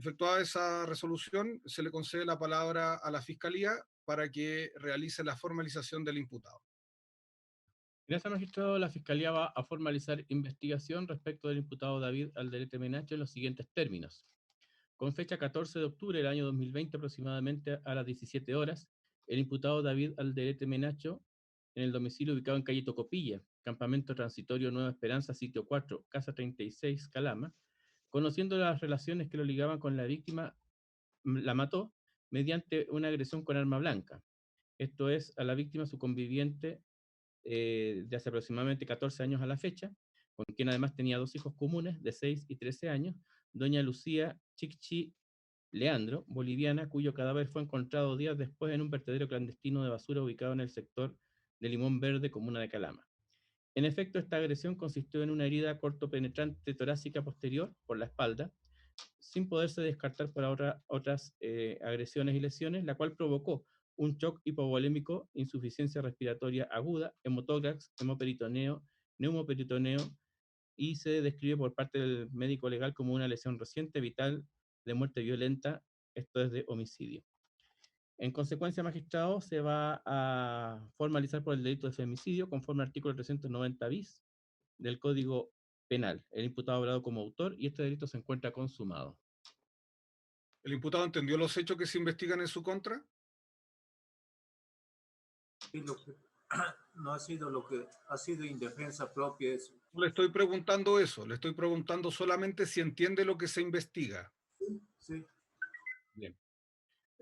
Efectuada esa resolución, se le concede la palabra a la Fiscalía para que realice la formalización del imputado. Gracias, magistrado. La Fiscalía va a formalizar investigación respecto del imputado David Alderete Menacho en los siguientes términos. Con fecha 14 de octubre del año 2020, aproximadamente a las 17 horas, el imputado David Alderete Menacho, en el domicilio ubicado en calle Tocopilla, campamento transitorio Nueva Esperanza, sitio 4, casa 36, Calama, conociendo las relaciones que lo ligaban con la víctima, la mató mediante una agresión con arma blanca. Esto es, a la víctima, su conviviente de hace aproximadamente 14 años a la fecha, con quien además tenía dos hijos comunes de 6 y 13 años, doña Lucía Chicchi Leandro, boliviana, cuyo cadáver fue encontrado días después en un vertedero clandestino de basura ubicado en el sector de Limón Verde, comuna de Calama. En efecto, esta agresión consistió en una herida cortopenetrante torácica posterior por la espalda, sin poderse descartar por otras agresiones y lesiones, la cual provocó un shock hipovolémico, insuficiencia respiratoria aguda, hemotórax, hemoperitoneo, neumoperitoneo, y se describe por parte del médico legal como una lesión reciente, vital, de muerte violenta, esto es de homicidio. En consecuencia, magistrado, se va a formalizar por el delito de femicidio conforme al artículo 390 bis del Código Penal. El imputado hablado como autor y este delito se encuentra consumado. ¿El imputado entendió los hechos que se investigan en su contra? Y lo que no ha sido lo que ha sido indefensa propia. Eso. No le estoy preguntando eso, le estoy preguntando solamente si entiende lo que se investiga. Sí, sí. Bien.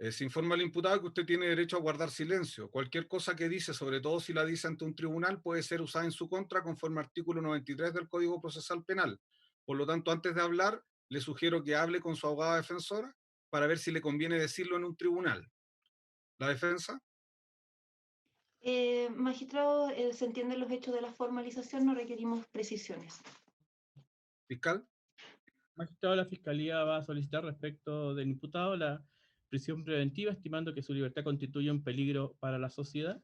Se informa al imputado que usted tiene derecho a guardar silencio. Cualquier cosa que dice, sobre todo si la dice ante un tribunal, puede ser usada en su contra conforme al artículo 93 del Código Procesal Penal. Por lo tanto, antes de hablar, le sugiero que hable con su abogada defensora para ver si le conviene decirlo en un tribunal. ¿La defensa? Magistrado, se entienden los hechos de la formalización, no requerimos precisiones. ¿Fiscal? Magistrado, la Fiscalía va a solicitar respecto del imputado la prisión preventiva, estimando que su libertad constituye un peligro para la sociedad,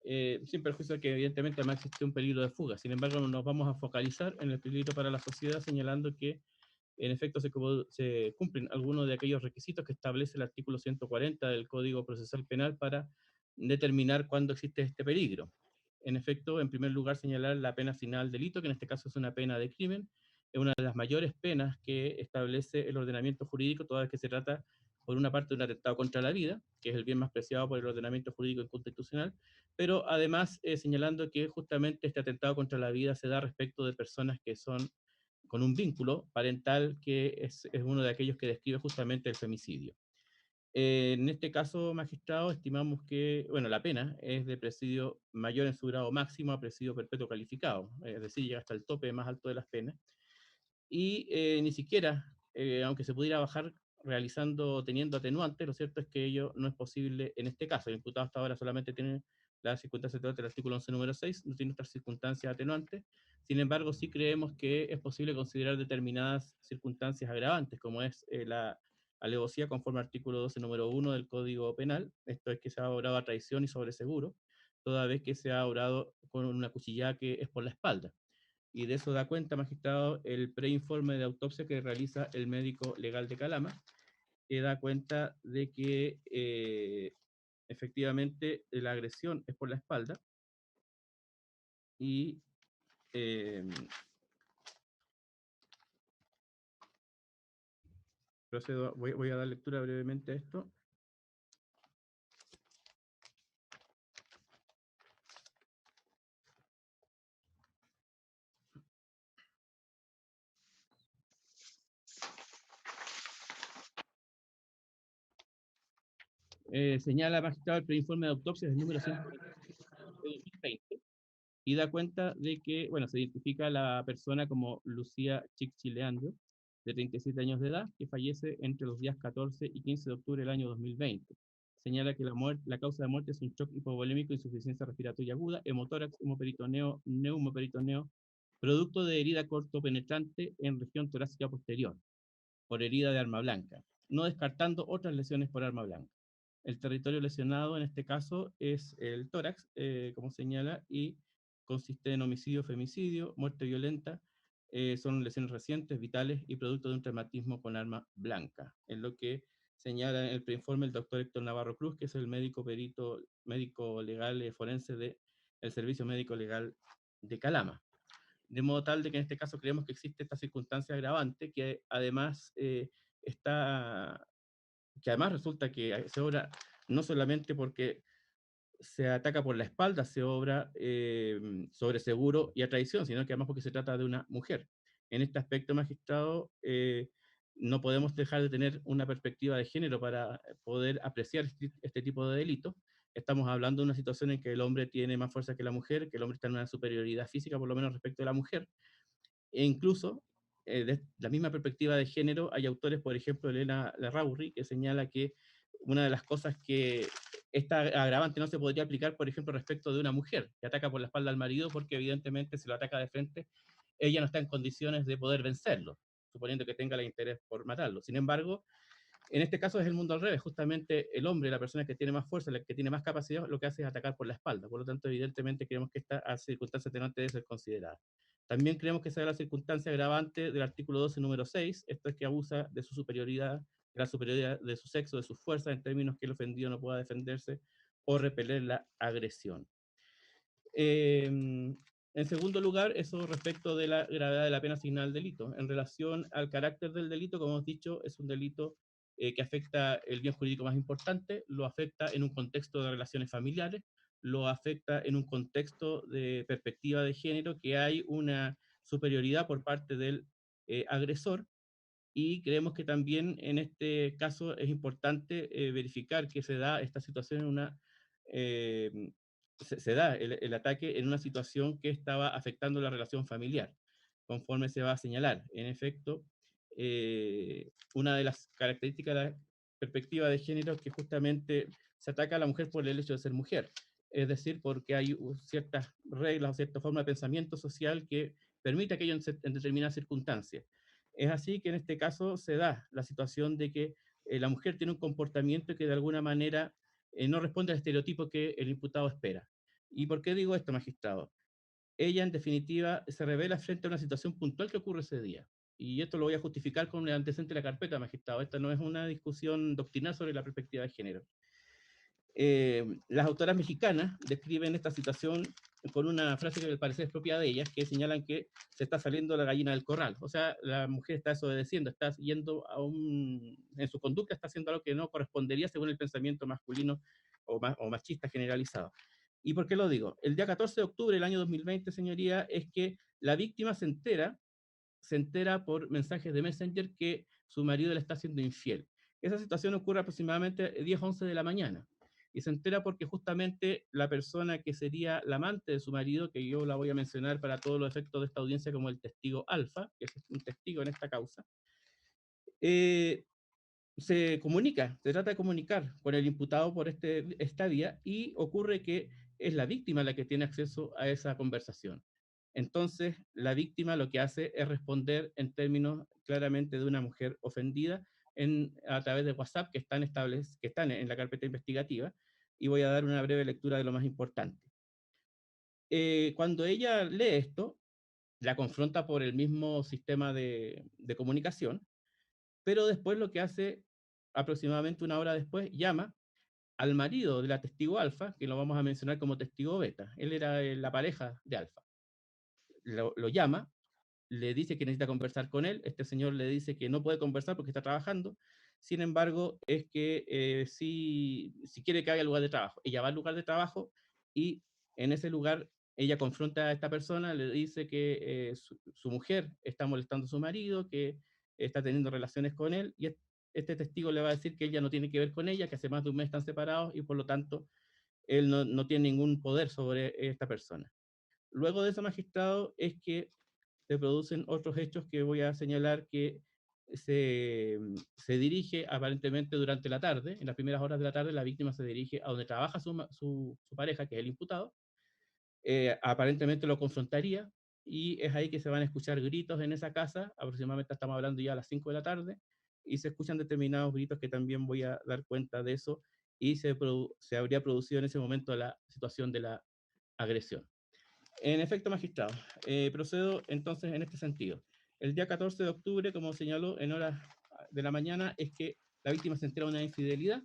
sin perjuicio de que evidentemente además existe un peligro de fuga. Sin embargo, nos vamos a focalizar en el peligro para la sociedad, señalando que en efecto se cumplen algunos de aquellos requisitos que establece el artículo 140 del Código Procesal Penal para determinar cuándo existe este peligro. En efecto, en primer lugar, señalar la pena final del delito, que en este caso es una pena de crimen, es una de las mayores penas que establece el ordenamiento jurídico, toda vez que se trata, por una parte, de un atentado contra la vida, que es el bien más preciado por el ordenamiento jurídico inconstitucional, pero además señalando que justamente este atentado contra la vida se da respecto de personas que son con un vínculo parental que es uno de aquellos que describe justamente el femicidio. En este caso, magistrado, estimamos que, bueno, la pena es de presidio mayor en su grado máximo a presidio perpetuo calificado, es decir, llega hasta el tope más alto de las penas, y ni siquiera, aunque se pudiera bajar teniendo atenuantes, lo cierto es que ello no es posible en este caso. El imputado hasta ahora solamente tiene las circunstancias atenuantes del artículo 11, número 6, no tiene otras circunstancias atenuantes. Sin embargo, sí creemos que es posible considerar determinadas circunstancias agravantes, como es la alevosía conforme al artículo 12, número 1 del Código Penal, esto es que se ha obrado a traición y sobre seguro, toda vez que se ha obrado con una cuchillada que es por la espalda. Y de eso da cuenta, magistrado, el preinforme de autopsia que realiza el médico legal de Calama, que da cuenta de que efectivamente la agresión es por la espalda y voy a dar lectura brevemente a esto. Señala, magistrado, el preinforme de autopsia del número 120 y da cuenta de que, bueno, se identifica a la persona como Lucía Chicchi Leandro, de 37 años de edad, que fallece entre los días 14 y 15 de octubre del año 2020. Señala que la causa de muerte es un shock hipovolémico, insuficiencia respiratoria aguda, hemotórax, hemoperitoneo, neumoperitoneo, producto de herida cortopenetrante en región torácica posterior, por herida de arma blanca, no descartando otras lesiones por arma blanca. El territorio lesionado en este caso es el tórax, como señala, y consiste en homicidio, femicidio, muerte violenta, son lesiones recientes, vitales y producto de un traumatismo con arma blanca, es lo que señala en el preinforme el doctor Héctor Navarro Cruz, que es el médico perito, médico legal forense del Servicio Médico Legal de Calama. De modo tal de que en este caso creemos que existe esta circunstancia agravante que además resulta que se obra no solamente porque se ataca por la espalda, se obra sobre seguro y a traición, sino que además porque se trata de una mujer. En este aspecto, magistrado, no podemos dejar de tener una perspectiva de género para poder apreciar este tipo de delitos. Estamos hablando de una situación en que el hombre tiene más fuerza que la mujer, que el hombre está en una superioridad física, por lo menos respecto de la mujer, e incluso, desde la misma perspectiva de género, hay autores, por ejemplo, Elena Larrauri, que señala que una de las cosas que esta agravante no se podría aplicar, por ejemplo, respecto de una mujer que ataca por la espalda al marido, porque evidentemente si lo ataca de frente, ella no está en condiciones de poder vencerlo, suponiendo que tenga el interés por matarlo. Sin embargo, en este caso es el mundo al revés, justamente el hombre, la persona que tiene más fuerza, la que tiene más capacidad, lo que hace es atacar por la espalda. Por lo tanto, evidentemente creemos que esta circunstancia atenuante debe ser considerada. También creemos que se da la circunstancia agravante del artículo 12, número 6, esto es que abusa de su superioridad, de la superioridad de su sexo, de su fuerza, en términos que el ofendido no pueda defenderse o repeler la agresión. En segundo lugar, eso respecto de la gravedad de la pena asignada al delito. En relación al carácter del delito, como hemos dicho, es un delito que afecta el bien jurídico más importante, lo afecta en un contexto de relaciones familiares, lo afecta en un contexto de perspectiva de género, que hay una superioridad por parte del agresor, y creemos que también en este caso es importante verificar que se da esta situación en una... se da el ataque en una situación que estaba afectando la relación familiar, conforme se va a señalar. En efecto, una de las características de la perspectiva de género es que justamente se ataca a la mujer por el hecho de ser mujer, es decir, porque hay ciertas reglas o cierta forma de pensamiento social que permite aquello en determinadas circunstancias. Es así que en este caso se da la situación de que la mujer tiene un comportamiento que de alguna manera no responde al estereotipo que el imputado espera. ¿Y por qué digo esto, magistrado? Ella, en definitiva, se revela frente a una situación puntual que ocurre ese día. Y esto lo voy a justificar con el antecedente de la carpeta, magistrado. Esta no es una discusión doctrinal sobre la perspectiva de género. Las autoras mexicanas describen esta situación con una frase que me parece es propia de ellas, que señalan que se está saliendo la gallina del corral. O sea, la mujer está desobedeciendo, está yendo en su conducta está haciendo algo que no correspondería según el pensamiento masculino o machista generalizado. ¿Y por qué lo digo? El día 14 de octubre del año 2020, señoría, es que la víctima se entera por mensajes de Messenger que su marido le está haciendo infiel. Esa situación ocurre aproximadamente 10, 11 de la mañana. Y se entera porque justamente la persona que sería la amante de su marido, que yo la voy a mencionar para todos los efectos de esta audiencia como el testigo alfa, que es un testigo en esta causa, se trata de comunicar con el imputado por esta vía y ocurre que es la víctima la que tiene acceso a esa conversación. Entonces, la víctima lo que hace es responder en términos claramente de una mujer ofendida a través de WhatsApp que están en la carpeta investigativa, y voy a dar una breve lectura de lo más importante. Cuando ella lee esto, la confronta por el mismo sistema de comunicación, pero después lo que hace, aproximadamente una hora después, llama al marido de la testigo alfa, que lo vamos a mencionar como testigo beta. Él era la pareja de alfa. Lo llama, le dice que necesita conversar con él. Este señor le dice que no puede conversar porque está trabajando. Sin embargo, es que si quiere que vaya al lugar de trabajo. Ella va al lugar de trabajo y en ese lugar ella confronta a esta persona, le dice que su mujer está molestando a su marido, que está teniendo relaciones con él, y este testigo le va a decir que ella no tiene que ver con ella, que hace más de un mes están separados y por lo tanto él no tiene ningún poder sobre esta persona. Luego de ese magistrado es que se producen otros hechos que voy a señalar que se dirige aparentemente durante la tarde, en las primeras horas de la tarde, la víctima se dirige a donde trabaja su pareja, que es el imputado, aparentemente lo confrontaría, y es ahí que se van a escuchar gritos en esa casa, aproximadamente estamos hablando ya a las 5 de la tarde, y se escuchan determinados gritos que también voy a dar cuenta de eso, y se habría producido en ese momento la situación de la agresión. En efecto, magistrado, procedo entonces en este sentido. El día 14 de octubre, como señaló, en horas de la mañana, es que la víctima se entera de una infidelidad.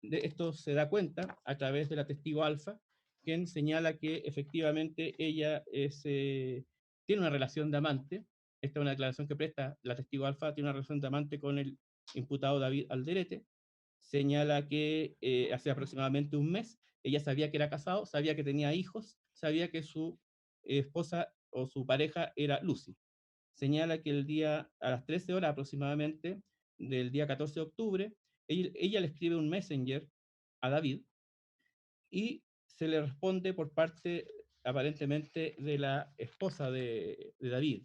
De esto se da cuenta a través de la testigo Alfa, quien señala que efectivamente ella tiene una relación de amante. Esta es una declaración que presta la testigo Alfa, tiene una relación de amante con el imputado David Alderete. Señala que hace aproximadamente un mes ella sabía que era casado, sabía que tenía hijos, sabía que su esposa o su pareja era Lucy. Señala que el día a las 13 horas aproximadamente del día 14 de octubre, ella le escribe un messenger a David y se le responde por parte aparentemente de la esposa de David.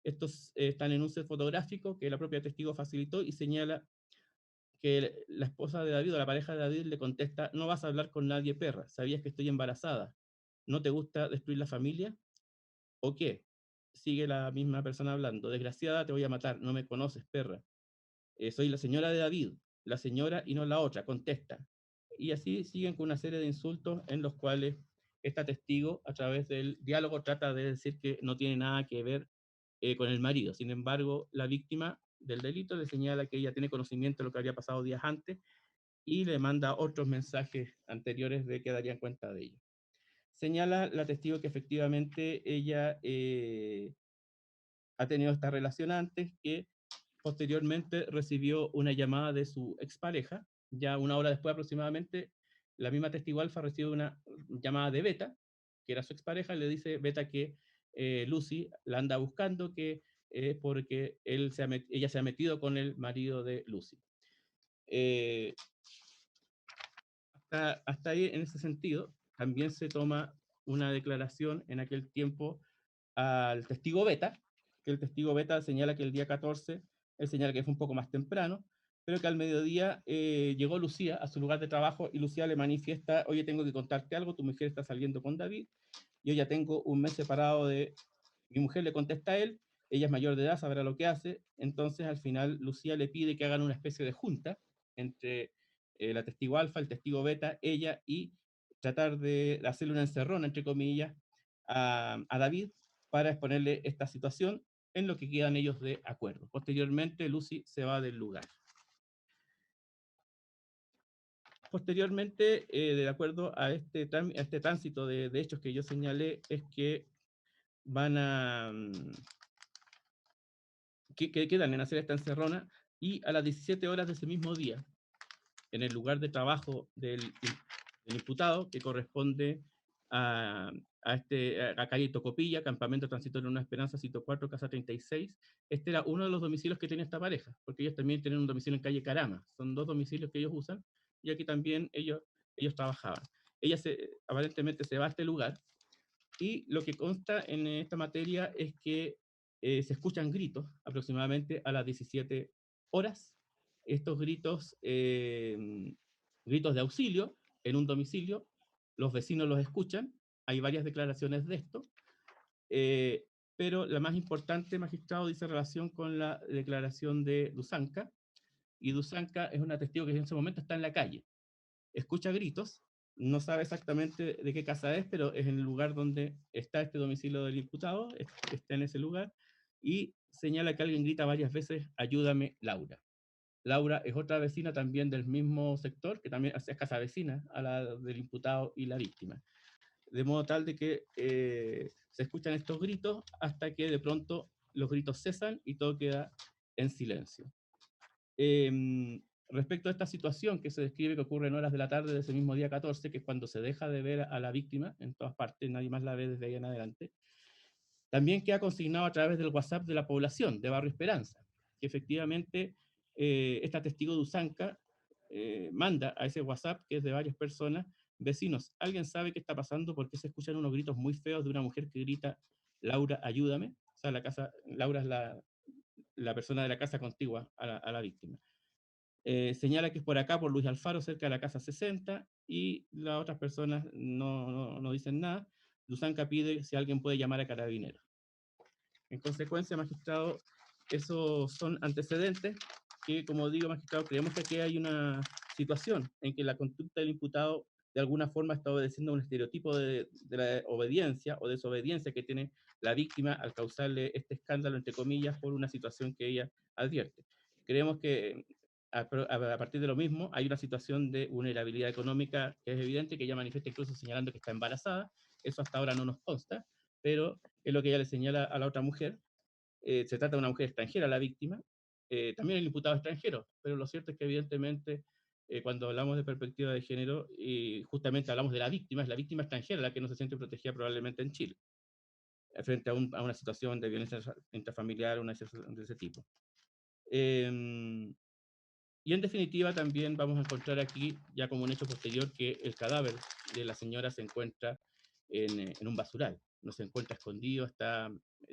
Estos están en un set fotográfico que la propia testigo facilitó y señala que la esposa de David o la pareja de David le contesta: no vas a hablar con nadie, perra, ¿sabías que estoy embarazada? ¿No te gusta destruir la familia? ¿O qué? Sigue la misma persona hablando: desgraciada, te voy a matar, no me conoces, perra. Soy la señora de David, la señora y no la otra, contesta. Y así siguen con una serie de insultos en los cuales esta testigo, a través del diálogo, trata de decir que no tiene nada que ver con el marido. Sin embargo, la víctima del delito le señala que ella tiene conocimiento de lo que había pasado días antes y le manda otros mensajes anteriores de que darían cuenta de ello. Señala la testigo que efectivamente ella ha tenido esta relación antes, que posteriormente recibió una llamada de su expareja. Ya una hora después aproximadamente, la misma testigo Alfa recibe una llamada de Beta, que era su expareja, le dice Beta que Lucy la anda buscando, que porque ella se ha metido con el marido de Lucy. Hasta ahí, en ese sentido, también se toma una declaración en aquel tiempo al testigo Beta, que el testigo Beta señala que el día 14, él señala que fue un poco más temprano, pero que al mediodía llegó Lucía a su lugar de trabajo y Lucía le manifiesta: oye, tengo que contarte algo, tu mujer está saliendo con David, yo ya tengo un mes separado de mi mujer. Le contesta a él, ella es mayor de edad, sabrá lo que hace. Entonces al final Lucía le pide que hagan una especie de junta entre la testigo Alfa, el testigo Beta, ella, y tratar de hacerle una encerrona, entre comillas, a David para exponerle esta situación, en lo que quedan ellos de acuerdo. Posteriormente, Lucy se va del lugar. Posteriormente, de acuerdo a este tránsito de hechos que yo señalé, es que van a que quedan en hacer esta encerrona, y a las 17 horas de ese mismo día, en el lugar de trabajo del imputado, que corresponde a calle Tocopilla, Campamento Transitorio Una Esperanza, sitio 4, casa 36. Este era uno de los domicilios que tenía esta pareja, porque ellos también tienen un domicilio en calle Carama. Son dos domicilios que ellos usan, y aquí también ellos trabajaban. Ella aparentemente se va a este lugar, y lo que consta en esta materia es que se escuchan gritos aproximadamente a las 17 horas. Estos gritos, gritos de auxilio en un domicilio, los vecinos los escuchan. Hay varias declaraciones de esto, pero la más importante, magistrado, dice relación con la declaración de Dusanca, y Dusanca es una testigo que en ese momento está en la calle, escucha gritos, no sabe exactamente de qué casa es, pero es en el lugar donde está este domicilio del imputado, está en ese lugar, y señala que alguien grita varias veces: ayúdame, Laura. Laura es otra vecina también del mismo sector, que también es casa vecina a la del imputado y la víctima. De modo tal de que se escuchan estos gritos hasta que de pronto los gritos cesan y todo queda en silencio. Respecto a esta situación que se describe que ocurre en horas de la tarde de ese mismo día 14, que es cuando se deja de ver a la víctima en todas partes, nadie más la ve desde ahí en adelante, también queda consignado a través del WhatsApp de la población de Barrio Esperanza, que efectivamente esta testigo de Usanca manda a ese WhatsApp, que es de varias personas: vecinos, ¿alguien sabe qué está pasando? Porque se escuchan unos gritos muy feos de una mujer que grita: Laura, ayúdame. O sea, Laura es la persona de la casa contigua a la víctima. Señala que es por acá, por Luis Alfaro, cerca de la casa 60, y las otras personas no dicen nada. Dusanca pide si alguien puede llamar a Carabineros. En consecuencia, magistrado, esos son antecedentes que, como digo, magistrado, creemos que aquí hay una situación en que la conducta del imputado de alguna forma está obedeciendo a un estereotipo de la obediencia o desobediencia que tiene la víctima al causarle este escándalo, entre comillas, por una situación que ella advierte. Creemos que a partir de lo mismo hay una situación de vulnerabilidad económica que es evidente, que ella manifiesta incluso señalando que está embarazada. Eso hasta ahora no nos consta, pero es lo que ella le señala a la otra mujer. Se trata de una mujer extranjera, la víctima, también el imputado extranjero, pero lo cierto es que evidentemente cuando hablamos de perspectiva de género, y justamente hablamos de la víctima, es la víctima extranjera la que no se siente protegida probablemente en Chile, frente a una situación de violencia intrafamiliar, una situación de ese tipo. Y en definitiva también vamos a encontrar aquí, ya como un hecho posterior, que el cadáver de la señora se encuentra en un basural, no se encuentra escondido, está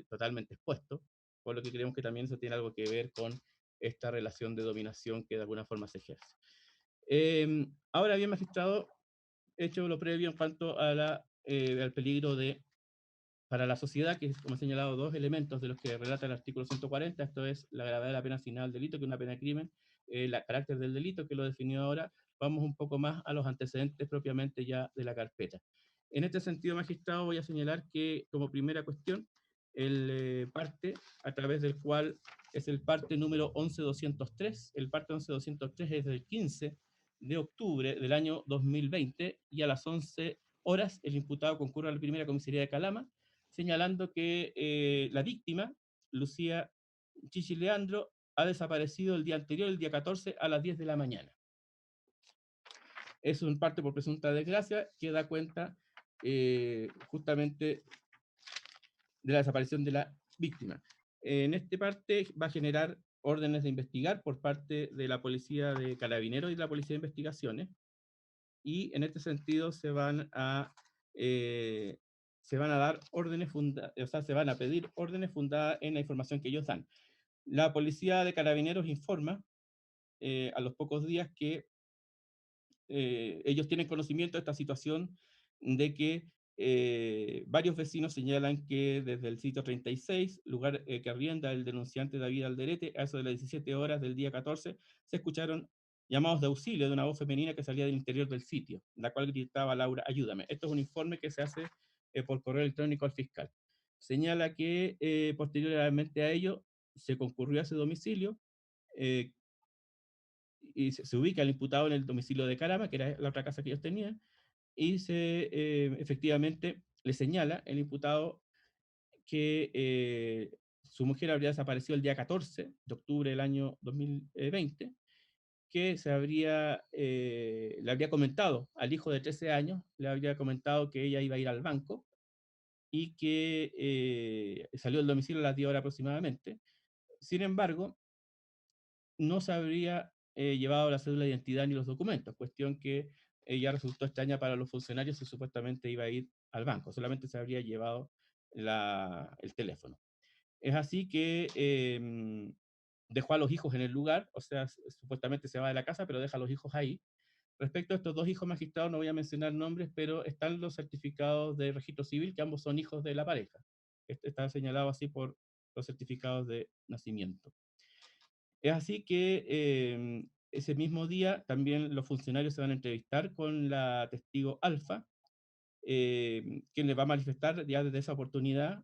totalmente expuesto, por lo que creemos que también eso tiene algo que ver con esta relación de dominación que de alguna forma se ejerce. Ahora bien, magistrado, hecho lo previo en cuanto a al peligro para la sociedad, que es, como he señalado, dos elementos de los que relata el artículo 140, esto es la gravedad de la pena asignada al delito, que es una pena de crimen, el carácter del delito, que lo he definido ahora, vamos un poco más a los antecedentes propiamente ya de la carpeta. En este sentido, magistrado, voy a señalar que como primera cuestión, el parte a través del cual es el parte número 11203, el parte 11203 es del 15 de octubre del año 2020 y a las 11 horas el imputado concurre a la primera comisaría de Calama, señalando que la víctima, Lucía Chichi Leandro, ha desaparecido el día anterior, el día 14, a las 10 de la mañana. Es un parte por presunta desgracia que da cuenta justamente de la desaparición de la víctima. En este parte va a generar órdenes de investigar por parte de la Policía de Carabineros y de la Policía de Investigaciones, y en este sentido se van a dar órdenes o sea, se van a pedir órdenes fundadas en la información que ellos dan. La Policía de Carabineros informa a los pocos días que ellos tienen conocimiento de esta situación, de que varios vecinos señalan que desde el sitio 36, lugar que arrienda el denunciante David Alderete, a eso de las 17 horas del día 14, se escucharon llamados de auxilio de una voz femenina que salía del interior del sitio, la cual gritaba: Laura, ayúdame. Esto es un informe que se hace por correo electrónico al fiscal. Señala que posteriormente a ello se concurrió a ese domicilio, y se ubica el imputado en el domicilio de Carama, que era la otra casa que ellos tenían, y efectivamente le señala el imputado que su mujer habría desaparecido el día 14 de octubre del año 2020, que le habría comentado al hijo de 13 años, le habría comentado que ella iba a ir al banco y que salió del domicilio a las 10 horas aproximadamente. Sin embargo, no se habría llevado la cédula de identidad ni los documentos, cuestión que ya resultó extraña para los funcionarios y supuestamente iba a ir al banco, solamente se habría llevado el teléfono. Es así que dejó a los hijos en el lugar, o sea, supuestamente se va de la casa, pero deja a los hijos ahí. Respecto a estos dos hijos magistrados, no voy a mencionar nombres, pero están los certificados de registro civil, que ambos son hijos de la pareja. Están señalados así por los certificados de nacimiento. Es así que ese mismo día también los funcionarios se van a entrevistar con la testigo Alfa, quien le va a manifestar ya desde esa oportunidad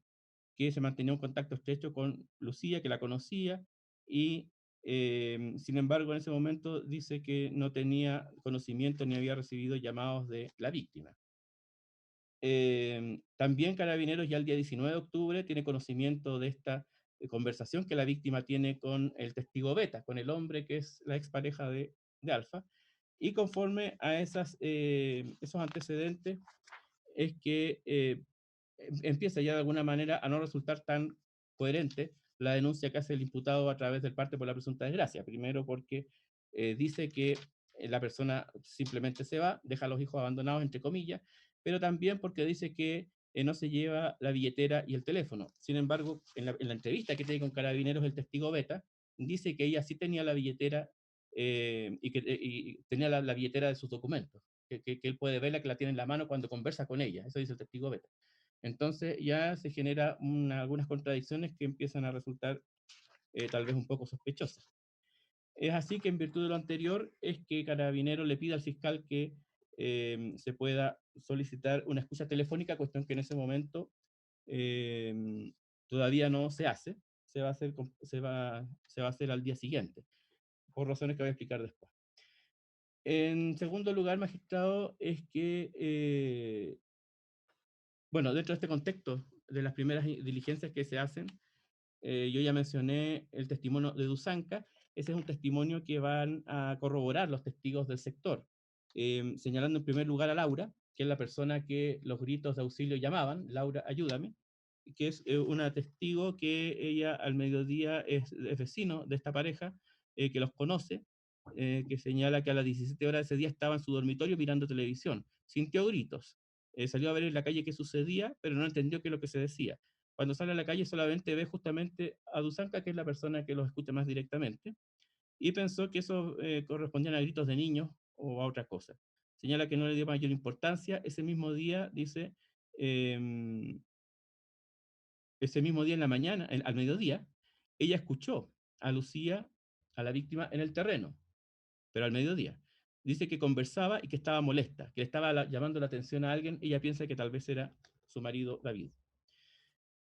que se mantenía un contacto estrecho con Lucía, que la conocía, y sin embargo en ese momento dice que no tenía conocimiento ni había recibido llamados de la víctima. También Carabineros ya el día 19 de octubre tiene conocimiento de esta conversación que la víctima tiene con el testigo Beta, con el hombre que es la expareja de Alfa, y conforme a esos antecedentes es que empieza ya de alguna manera a no resultar tan coherente la denuncia que hace el imputado a través del parte por la presunta desgracia. Primero porque dice que la persona simplemente se va, deja a los hijos abandonados, entre comillas, pero también porque dice que no se lleva la billetera y el teléfono. Sin embargo, en la entrevista que tiene con Carabineros, el testigo Beta dice que ella sí tenía la billetera y tenía la billetera de sus documentos, que él puede verla, que la tiene en la mano cuando conversa con ella. Eso dice el testigo Beta. Entonces ya se genera algunas contradicciones que empiezan a resultar tal vez un poco sospechosas. Es así que en virtud de lo anterior es que Carabinero le pide al fiscal que se pueda solicitar una escucha telefónica, cuestión que en ese momento todavía no se hace, se va a hacer al día siguiente, por razones que voy a explicar después. En segundo lugar, magistrado, es que, bueno, dentro de este contexto de las primeras diligencias que se hacen, yo ya mencioné el testimonio de Dusanca. Ese es un testimonio que van a corroborar los testigos del sector, señalando en primer lugar a Laura, que es la persona que los gritos de auxilio llamaban, Laura, ayúdame, que es una testigo que ella al mediodía es vecino de esta pareja, que los conoce, que señala que a las 17 horas de ese día estaba en su dormitorio mirando televisión, sintió gritos, salió a ver en la calle qué sucedía, pero no entendió qué es lo que se decía. Cuando sale a la calle solamente ve justamente a Dusanca, que es la persona que los escucha más directamente, y pensó que eso correspondían a gritos de niños o a otra cosa. Señala que no le dio mayor importancia. Ese mismo día, dice, ese mismo día en la mañana, al mediodía, ella escuchó a Lucía, a la víctima, en el terreno, pero al mediodía. Dice que conversaba y que estaba molesta, que le estaba llamando la atención a alguien. Ella piensa que tal vez era su marido David.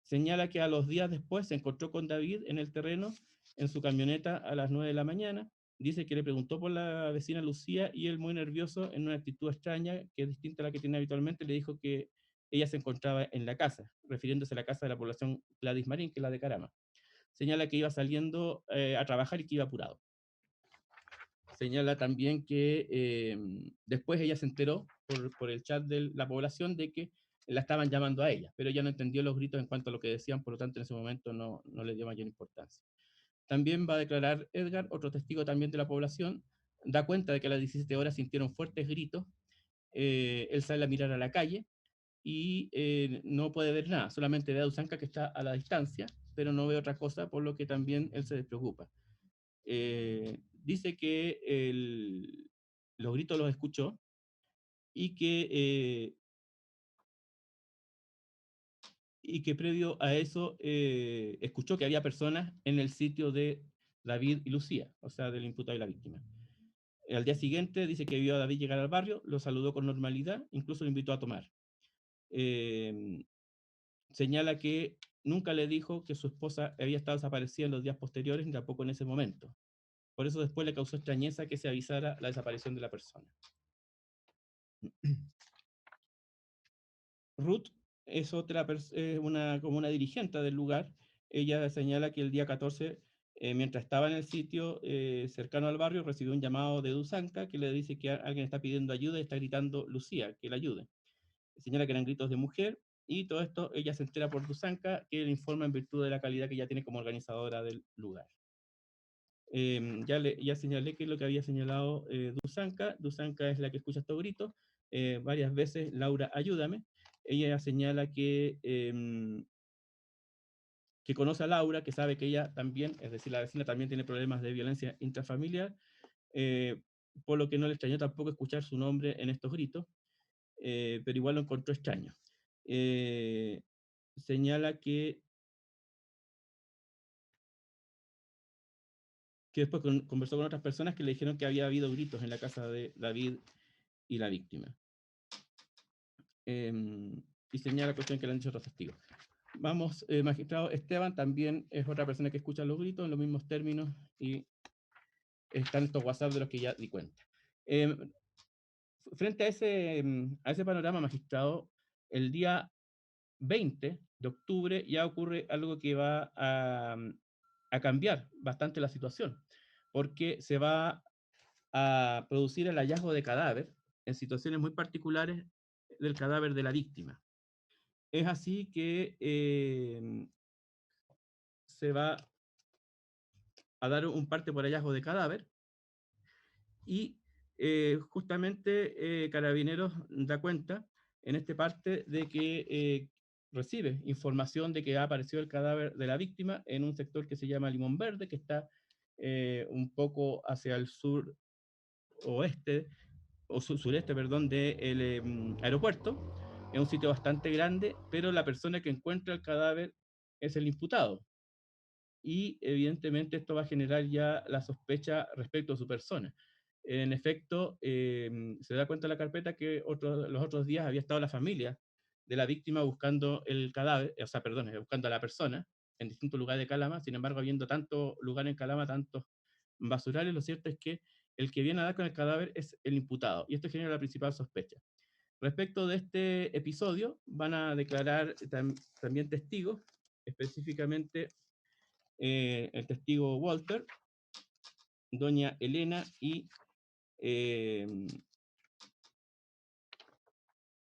Señala que a los días después se encontró con David en el terreno, en su camioneta a las 9 de la mañana. Dice que le preguntó por la vecina Lucía y él, muy nervioso, en una actitud extraña, que es distinta a la que tiene habitualmente, le dijo que ella se encontraba en la casa, refiriéndose a la casa de la población Gladys Marín, que es la de Carama. Señala que iba saliendo a trabajar y que iba apurado. Señala también que después ella se enteró por el chat de la población de que la estaban llamando a ella, pero ella no entendió los gritos en cuanto a lo que decían, por lo tanto en ese momento no le dio mayor importancia. También va a declarar Edgar, otro testigo también de la población, da cuenta de que a las 17 horas sintieron fuertes gritos, él sale a mirar a la calle y no puede ver nada, solamente ve a Dusanca que está a la distancia, pero no ve otra cosa, por lo que también él se despreocupa. Dice que los gritos los escuchó y que previo a eso escuchó que había personas en el sitio de David y Lucía, o sea, del imputado y la víctima. Al día siguiente dice que vio a David llegar al barrio, lo saludó con normalidad, incluso lo invitó a tomar. Señala que nunca le dijo que su esposa había estado desaparecida en los días posteriores, ni tampoco en ese momento. Por eso después le causó extrañeza que se avisara la desaparición de la persona. Ruth es como una dirigente del lugar. Ella señala que el día 14, mientras estaba en el sitio cercano al barrio, recibió un llamado de Dusanca que le dice que alguien está pidiendo ayuda y está gritando Lucía, que la ayude. Señala que eran gritos de mujer, y todo esto ella se entera por Dusanca, que le informa en virtud de la calidad que ella tiene como organizadora del lugar. Ya señalé que es lo que había señalado Dusanca. Dusanca es la que escucha estos gritos. Varias veces, Laura, ayúdame. Ella señala que conoce a Laura, que sabe que ella también, es decir, la vecina también tiene problemas de violencia intrafamiliar, por lo que no le extrañó tampoco escuchar su nombre en estos gritos, pero igual lo encontró extraño. Señala que después conversó con otras personas que le dijeron que había habido gritos en la casa de David y la víctima. Y señala la cuestión que le han dicho otros testigos. Vamos, magistrado Esteban también es otra persona que escucha los gritos en los mismos términos, y están estos WhatsApp de los que ya di cuenta. Frente a ese panorama, magistrado, el día 20 de octubre ya ocurre algo que va a cambiar bastante la situación, porque se va a producir el hallazgo de cadáver en situaciones muy particulares del cadáver de la víctima. Es así que se va a dar un parte por hallazgo de cadáver, y justamente Carabineros da cuenta en este parte de que recibe información de que ha aparecido el cadáver de la víctima en un sector que se llama Limón Verde, que está un poco hacia el suroeste, o sureste, perdón, del aeropuerto. Es un sitio bastante grande, pero la persona que encuentra el cadáver es el imputado. Y evidentemente esto va a generar ya la sospecha respecto a su persona. En efecto, se da cuenta la carpeta que los otros días había estado la familia de la víctima buscando el cadáver, o sea, perdón, buscando a la persona en distintos lugares de Calama. Sin embargo, habiendo tanto lugar en Calama, tantos basurales, lo cierto es que el que viene a dar con el cadáver es el imputado, y esto genera la principal sospecha. Respecto de este episodio, van a declarar también testigos, específicamente el testigo Walter, doña Elena y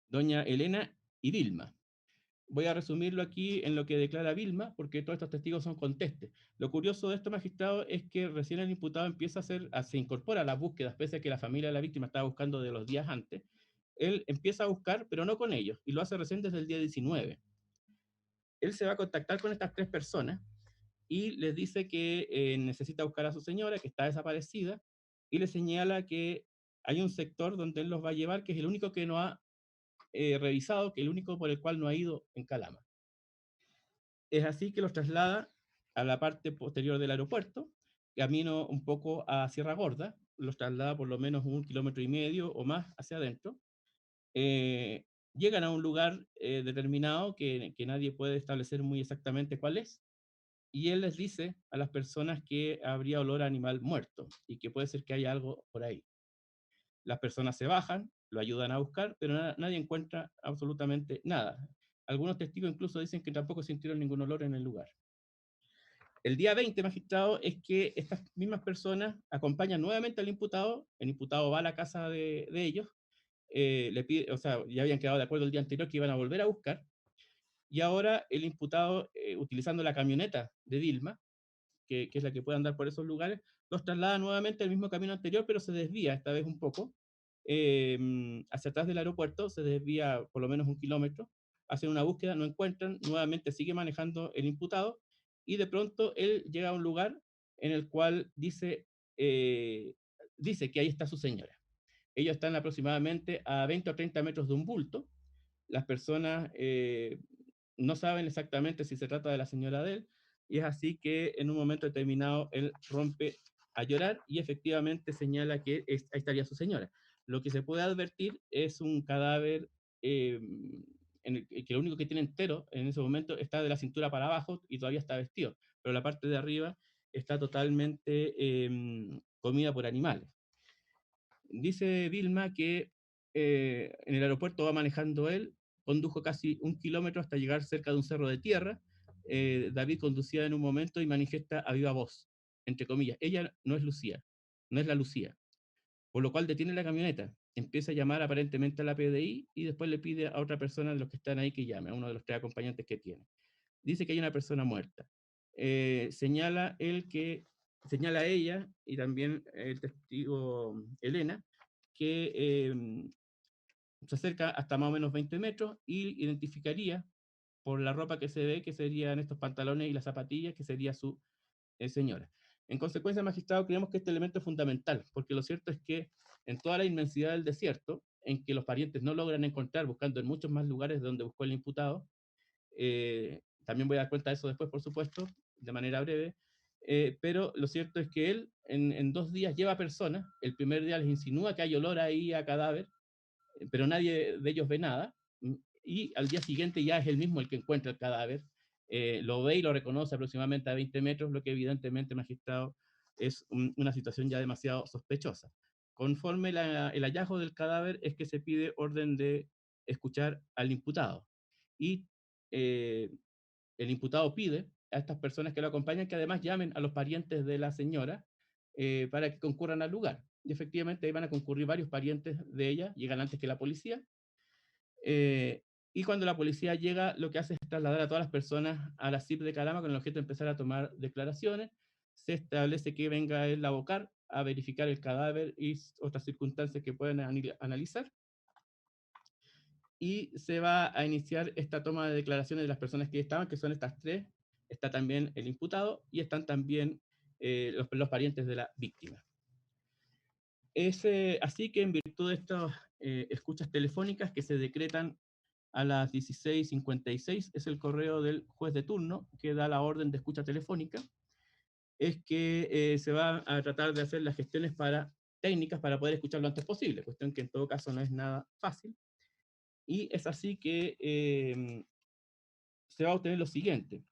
doña Elena y Vilma. Voy a resumirlo aquí en lo que declara Vilma, porque todos estos testigos son contestes. Lo curioso de esto, magistrado, es que recién el imputado empieza se incorpora a las búsquedas, pese a que la familia de la víctima estaba buscando de los días antes. Él empieza a buscar, pero no con ellos, y lo hace recién desde el día 19. Él se va a contactar con estas 3 personas y les dice que necesita buscar a su señora, que está desaparecida, y le señala que hay un sector donde él los va a llevar, que es el único que no ha revisado, que el único por el cual no ha ido en Calama. Es así que los traslada a la parte posterior del aeropuerto, camino un poco a Sierra Gorda, los traslada por lo menos 1,5 kilómetros o más hacia adentro. Llegan a un lugar determinado que nadie puede establecer muy exactamente cuál es, y él les dice a las personas que habría olor a animal muerto y que puede ser que haya algo por ahí. Las personas se bajan, lo ayudan a buscar, pero nadie encuentra absolutamente nada. Algunos testigos incluso dicen que tampoco sintieron ningún olor en el lugar. El día 20, magistrado, es que estas mismas personas acompañan nuevamente al imputado. El imputado va a la casa de ellos, le pide, o sea, ya habían quedado de acuerdo el día anterior que iban a volver a buscar, y ahora el imputado, utilizando la camioneta de Vilma, que es la que puede andar por esos lugares, los traslada nuevamente al mismo camino anterior, pero se desvía esta vez un poco hacia atrás del aeropuerto, se desvía por lo menos 1 kilómetro, hacen una búsqueda, no encuentran, nuevamente sigue manejando el imputado, y de pronto él llega a un lugar en el cual dice que ahí está su señora. Ellos están aproximadamente a 20 o 30 metros de un bulto. Las personas no saben exactamente si se trata de la señora de él, y es así que en un momento determinado él rompe a llorar y efectivamente señala que ahí estaría su señora. Lo que se puede advertir es un cadáver que lo único que tiene entero en ese momento está de la cintura para abajo y todavía está vestido, pero la parte de arriba está totalmente comida por animales. Dice Vilma que en el aeropuerto va manejando él, condujo casi 1 kilómetro hasta llegar cerca de un cerro de tierra. David conducía en un momento y manifiesta a viva voz, entre comillas, ella no es Lucía, no es la Lucía, por lo cual detiene la camioneta, empieza a llamar aparentemente a la PDI y después le pide a otra persona de los que están ahí que llame, a uno de los 3 acompañantes que tiene. Dice que hay una persona muerta. Señala a ella y también el testigo Elena, que se acerca hasta más o menos 20 metros y identificaría por la ropa que se ve que serían estos pantalones y las zapatillas, que sería su señora. En consecuencia, magistrado, creemos que este elemento es fundamental, porque lo cierto es que en toda la inmensidad del desierto, en que los parientes no logran encontrar, buscando en muchos más lugares donde buscó el imputado, también voy a dar cuenta de eso después, por supuesto, de manera breve, pero lo cierto es que él en 2 días lleva personas, el primer día les insinúa que hay olor ahí a cadáver, pero nadie de ellos ve nada, y al día siguiente ya es él mismo el que encuentra el cadáver, lo ve y lo reconoce aproximadamente a 20 metros, lo que evidentemente, magistrado, es una situación ya demasiado sospechosa. Conforme el hallazgo del cadáver es que se pide orden de escuchar al imputado, y el imputado pide a estas personas que lo acompañan que además llamen a los parientes de la señora para que concurran al lugar. Y efectivamente ahí van a concurrir varios parientes de ella, llegan antes que la policía. Y cuando la policía llega, lo que hace es trasladar a todas las personas a la CIP de Calama con el objeto de empezar a tomar declaraciones. Se establece que venga el abocar a verificar el cadáver y otras circunstancias que pueden analizar. Y se va a iniciar esta toma de declaraciones de las personas que estaban, que son estas 3. Está también el imputado y están también los parientes de la víctima. Es así que en virtud de estas escuchas telefónicas que se decretan a las 16:56, es el correo del juez de turno que da la orden de escucha telefónica, es que se va a tratar de hacer las gestiones para técnicas para poder escuchar lo antes posible, cuestión que en todo caso no es nada fácil. Y es así que se va a obtener lo siguiente.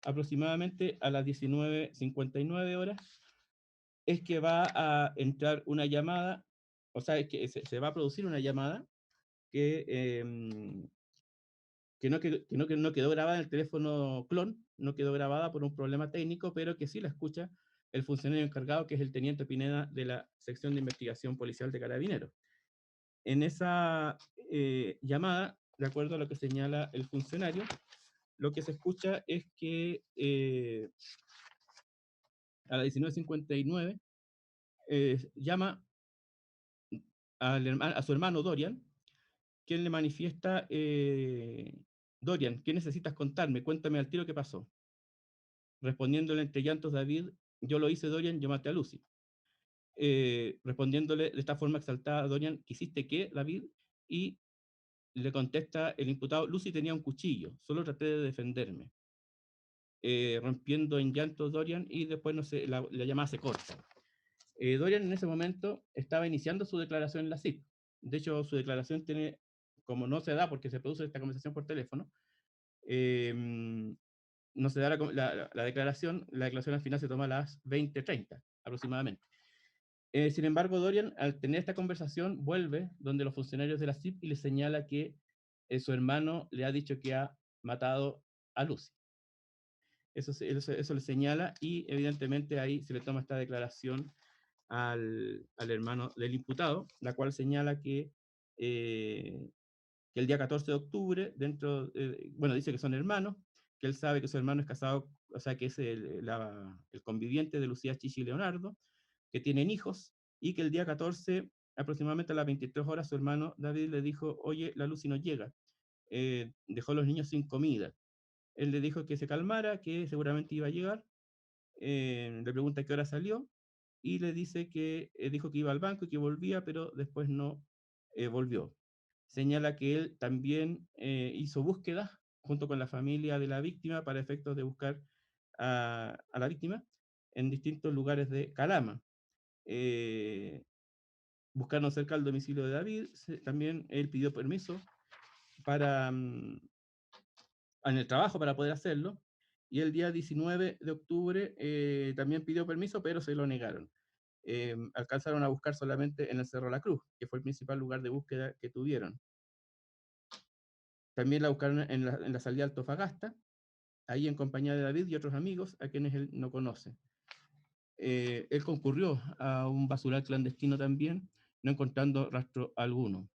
Aproximadamente a las 19:59 horas es que va a entrar una llamada, o sea, es que se va a producir una llamada que, no quedó grabada en el teléfono clon, no quedó grabada por un problema técnico, pero que sí la escucha el funcionario encargado, que es el teniente Pineda de la sección de investigación policial de Carabineros. En esa llamada, de acuerdo a lo que señala el funcionario, lo que se escucha es que a las 19:59 llama a su hermano Dorian, quien le manifiesta, Dorian, ¿qué necesitas contarme? Cuéntame al tiro qué pasó. Respondiéndole entre llantos David, yo lo hice Dorian, yo maté a Lucy. Respondiéndole de esta forma exaltada, Dorian, ¿quisiste qué, David? Y le contesta el imputado, Lucy tenía un cuchillo, solo traté de defenderme. Rompiendo en llanto Dorian y después no sé, la llamada se corta. Dorian en ese momento estaba iniciando su declaración en la CIP. De hecho, su declaración tiene, como no se da porque se produce esta conversación por teléfono, no se da la declaración al final se toma a las 20:30 aproximadamente. Sin embargo, Dorian, al tener esta conversación, vuelve donde los funcionarios de la CIP y le señala que su hermano le ha dicho que ha matado a Lucy. Eso le señala y evidentemente ahí se le toma esta declaración al hermano del imputado, la cual señala que el día 14 de octubre, bueno, dice que son hermanos, que él sabe que su hermano es casado, o sea, que es el conviviente de Lucía Chichi Leonardo, que tienen hijos, y que el día 14, aproximadamente a las 23 horas, su hermano David le dijo, oye, la Lucy no llega, dejó a los niños sin comida. Él le dijo que se calmara, que seguramente iba a llegar, le pregunta qué hora salió, y le dice que dijo que iba al banco y que volvía, pero después no volvió. Señala que él también hizo búsquedas junto con la familia de la víctima para efectos de buscar a la víctima en distintos lugares de Calama. Buscaron cerca del domicilio de David, también él pidió permiso para, en el trabajo para poder hacerlo, y el día 19 de octubre también pidió permiso, pero se lo negaron. Alcanzaron a buscar solamente en el Cerro La Cruz, que fue el principal lugar de búsqueda que tuvieron. También la buscaron en la salida de Antofagasta, ahí en compañía de David y otros amigos a quienes él no conoce. Él concurrió a un basural clandestino también, no encontrando rastro alguno.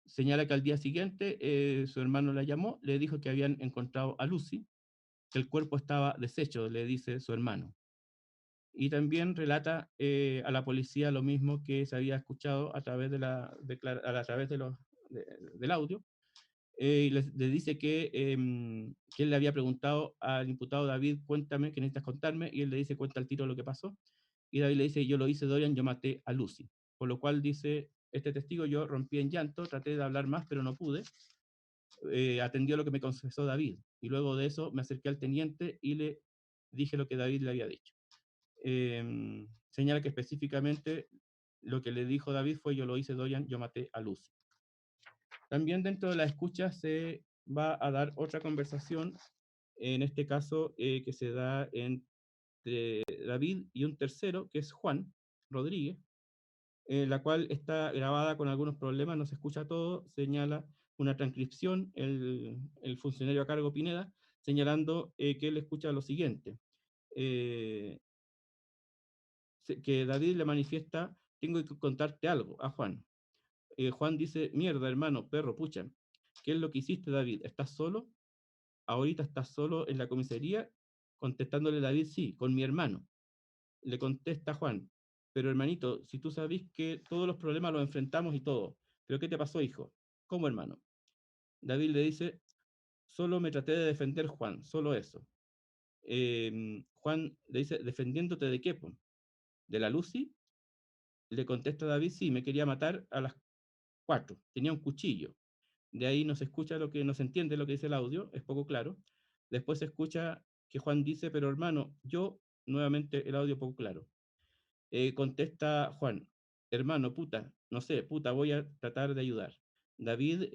Señala que al día siguiente su hermano la llamó, le dijo que habían encontrado a Lucy, que el cuerpo estaba deshecho, le dice su hermano. Y también relata a la policía lo mismo que se había escuchado a través, del audio, y le dice que él le había preguntado al imputado David, cuéntame, ¿qué necesitas contarme? Y él le dice, cuenta al tiro lo que pasó. Y David le dice, yo lo hice, Dorian, yo maté a Lucy. Por lo cual dice, este testigo, yo rompí en llanto, traté de hablar más, pero no pude. Atendió lo que me confesó David. Y luego de eso me acerqué al teniente y le dije lo que David le había dicho. Señala que específicamente lo que le dijo David fue, yo lo hice, Dorian, yo maté a Lucy. También dentro de la escucha se va a dar otra conversación, en este caso que se da entre David y un tercero, que es Juan Rodríguez, la cual está grabada con algunos problemas, no se escucha todo, señala una transcripción, el funcionario a cargo Pineda, señalando que él escucha lo siguiente, que David le manifiesta, tengo que contarte algo a Juan. Juan dice, mierda, hermano, perro, pucha, ¿qué es lo que hiciste, David? ¿Estás solo? Ahorita estás solo en la comisaría, contestándole David, sí, con mi hermano. Le contesta Juan, pero hermanito, si tú sabes que todos los problemas los enfrentamos y todo, ¿pero qué te pasó, hijo? ¿Cómo, hermano? David le dice, solo me traté de defender, Juan, solo eso. Juan le dice, ¿defendiéndote de qué, po? ¿De la Lucy? Le contesta David, sí, me quería matar a las 4, tenía un cuchillo. De ahí no se escucha no se entiende lo que dice el audio, es poco claro. Después se escucha que Juan dice, pero hermano, yo, nuevamente el audio poco claro. Contesta Juan, hermano, puta, no sé, puta, voy a tratar de ayudar. David,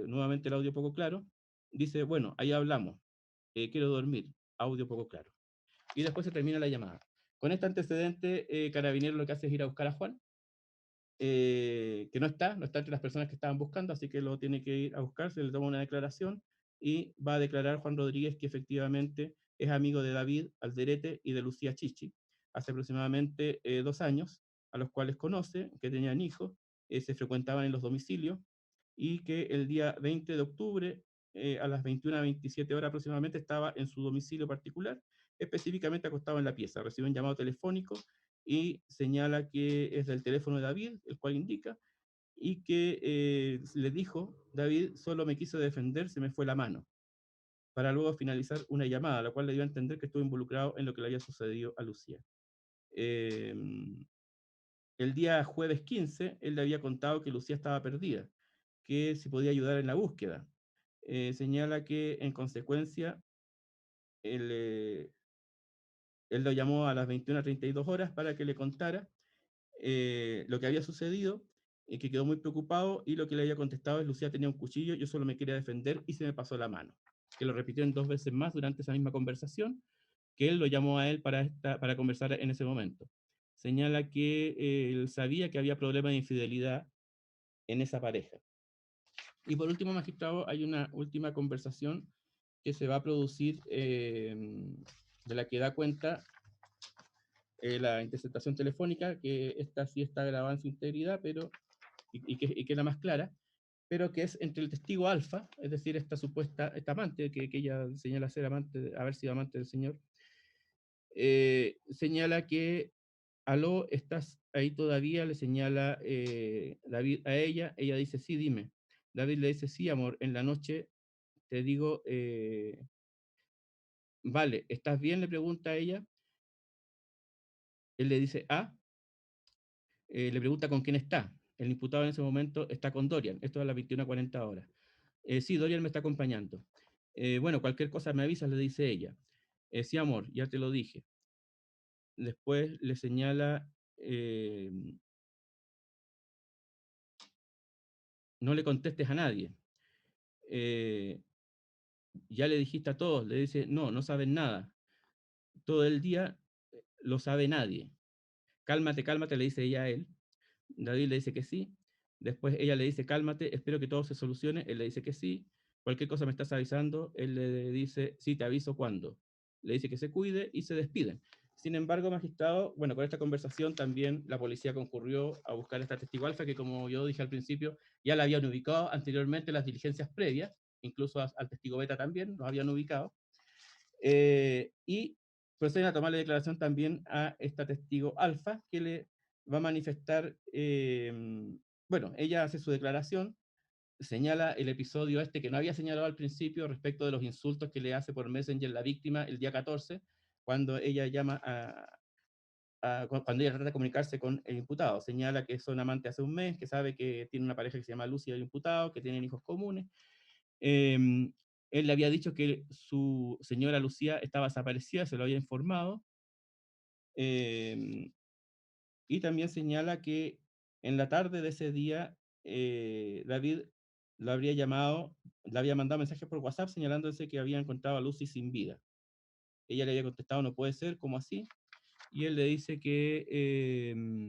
nuevamente el audio poco claro, dice, bueno, ahí hablamos, quiero dormir, audio poco claro. Y después se termina la llamada. Con este antecedente, Carabinero lo que hace es ir a buscar a Juan, que no está entre las personas que estaban buscando, así que lo tiene que ir a buscar, se le toma una declaración y va a declarar Juan Rodríguez que efectivamente es amigo de David Alderete y de Lucía Chichi, hace aproximadamente 2 años, a los cuales conoce, que tenían hijos, se frecuentaban en los domicilios, y que el día 20 de octubre, a las 21:27 horas aproximadamente, estaba en su domicilio particular, específicamente acostado en la pieza. Recibe un llamado telefónico y señala que es del teléfono de David, el cual indica, y que le dijo, David solo me quiso defender, se me fue la mano, para luego finalizar una llamada, la cual le dio a entender que estuvo involucrado en lo que le había sucedido a Lucía. Eh, el día jueves 15, él le había contado que Lucía estaba perdida, que si podía ayudar en la búsqueda. Señala que en consecuencia él, él lo llamó a las 21:32 horas para que le contara lo que había sucedido, que quedó muy preocupado, y lo que le había contestado es: Lucía tenía un cuchillo, yo solo me quería defender y se me pasó la mano. Que lo repitió en 2 veces más durante esa misma conversación, que él lo llamó a él para conversar en ese momento. Señala que él sabía que había problemas de infidelidad en esa pareja. Y por último, magistrado, hay una última conversación que se va a producir, de la que da cuenta la interceptación telefónica, que esta sí está grabada en su integridad, pero, y que es la más clara, pero que es entre el testigo alfa, es decir, esta amante, que ella señala ser amante, haber sido amante del señor, señala que, aló, ¿estás ahí todavía? Le señala David a ella dice, sí, dime. David le dice, sí, amor, en la noche te digo, vale, ¿estás bien? Le pregunta a ella. Él le dice, ah, le pregunta con quién está. El imputado en ese momento está con Dorian, esto es a las 21:40 horas. Sí, Dorian me está acompañando. Bueno, cualquier cosa me avisas, le dice ella. Sí, amor, ya te lo dije. Después le señala, no le contestes a nadie. Ya le dijiste a todos, le dice, no, no saben nada. Todo el día lo sabe nadie. Cálmate, cálmate, le dice ella a él. David le dice que sí. Después ella le dice, cálmate, espero que todo se solucione. Él le dice que sí. Cualquier cosa me estás avisando. Él le dice, sí, te aviso cuándo. Le dice que se cuide y se despiden. Sin embargo, magistrado, bueno, con esta conversación también la policía concurrió a buscar a esta testigo alfa, que como yo dije al principio, ya la habían ubicado anteriormente en las diligencias previas, incluso al testigo beta también lo habían ubicado. Y proceden a tomarle declaración también a esta testigo alfa, que le va a manifestar, bueno, ella hace su declaración, señala el episodio este que no había señalado al principio respecto de los insultos que le hace por Messenger la víctima el día 14, cuando ella llama cuando ella trata de comunicarse con el imputado. Señala que son amantes hace un mes, que sabe que tiene una pareja que se llama Lucy y el imputado, que tienen hijos comunes. Él le había dicho que su señora Lucía estaba desaparecida, se lo había informado. Y también señala que en la tarde de ese día, David lo habría llamado, le había mandado mensajes por WhatsApp señalándose que había encontrado a Lucy sin vida. Ella le había contestado, no puede ser, ¿cómo así? Y él le dice que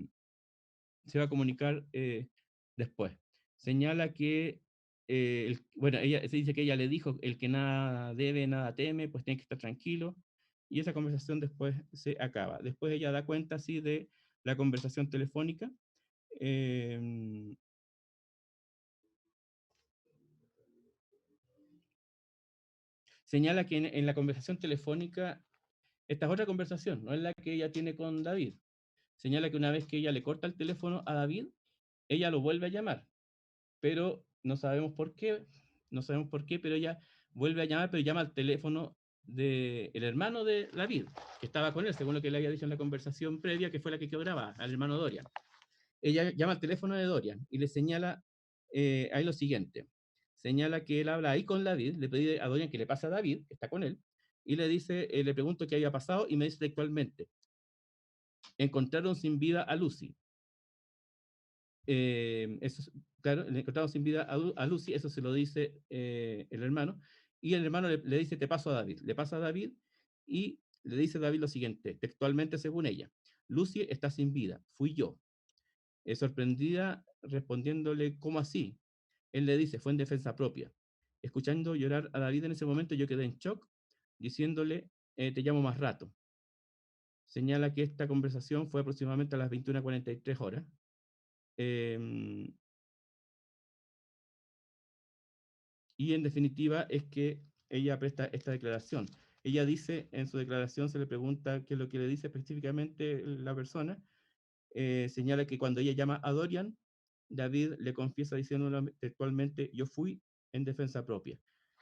se va a comunicar después. Señala que, bueno, ella se dice que ella le dijo, el que nada debe, nada teme, pues tiene que estar tranquilo. Y esa conversación después se acaba. Después ella da cuenta, así, de la conversación telefónica. Eh, Señala que en la conversación telefónica, esta es otra conversación, no es la que ella tiene con David. Señala que una vez que ella le corta el teléfono a David, ella lo vuelve a llamar, pero no sabemos por qué, pero ella vuelve a llamar, pero llama al teléfono del hermano de David, que estaba con él, según lo que le había dicho en la conversación previa, que fue la que quedó grabada, al hermano Dorian. Ella llama al teléfono de Dorian y le señala ahí lo siguiente. Señala que él habla ahí con David, le pide a Dorian que le pase a David, que está con él, y le dice, le pregunto qué había pasado, y me dice textualmente, encontraron sin vida a Lucy. Claro, le encontraron sin vida a Lucy, eso se lo dice el hermano, y el hermano le dice, te paso a David. Le pasa a David y le dice a David lo siguiente, textualmente según ella, Lucy está sin vida, fui yo. Sorprendida, respondiéndole, ¿cómo así? Él le dice, fue en defensa propia. Escuchando llorar a David en ese momento, yo quedé en shock, diciéndole, te llamo más rato. Señala que esta conversación fue aproximadamente a las 21:43 horas. Y en definitiva es que ella presta esta declaración. Ella dice, en su declaración se le pregunta qué es lo que le dice específicamente la persona, señala que cuando ella llama a Dorian, David le confiesa diciéndole textualmente, yo fui en defensa propia,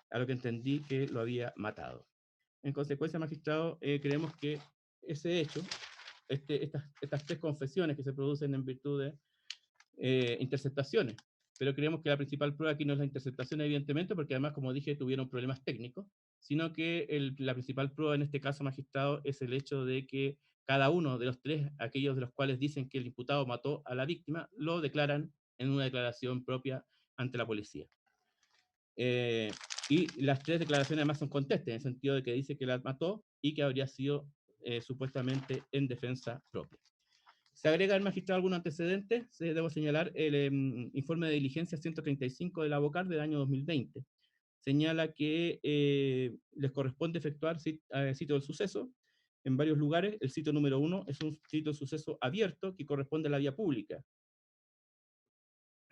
a lo que entendí que lo había matado. En consecuencia, magistrado, creemos que ese hecho, estas tres confesiones que se producen en virtud de interceptaciones, pero creemos que la principal prueba aquí no es la interceptación, evidentemente, porque además, como dije, tuvieron problemas técnicos, sino que la principal prueba en este caso, magistrado, es el hecho de que cada uno de los tres, aquellos de los cuales dicen que el imputado mató a la víctima, lo declaran en una declaración propia ante la policía. Y las tres declaraciones además son contestes, en el sentido de que dice que la mató y que habría sido supuestamente en defensa propia. Se agrega al magistrado algún antecedente, debo señalar el informe de diligencia 135 del ABOCAR del año 2020. Señala que les corresponde efectuar sitio del suceso en varios lugares. El sitio número 1 es un sitio de suceso abierto que corresponde a la vía pública,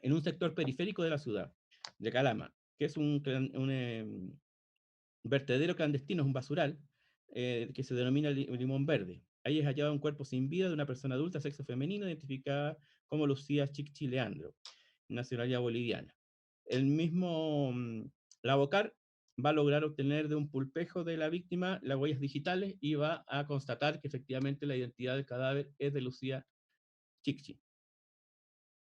en un sector periférico de la ciudad de Calama, que es un vertedero clandestino, es un basural, que se denomina Limón Verde. Ahí es hallado un cuerpo sin vida de una persona adulta, sexo femenino, identificada como Lucía Chicchi Leandro, nacionalidad boliviana. El mismo Lavocar va a lograr obtener de un pulpejo de la víctima las huellas digitales y va a constatar que efectivamente la identidad del cadáver es de Lucía Chicchi.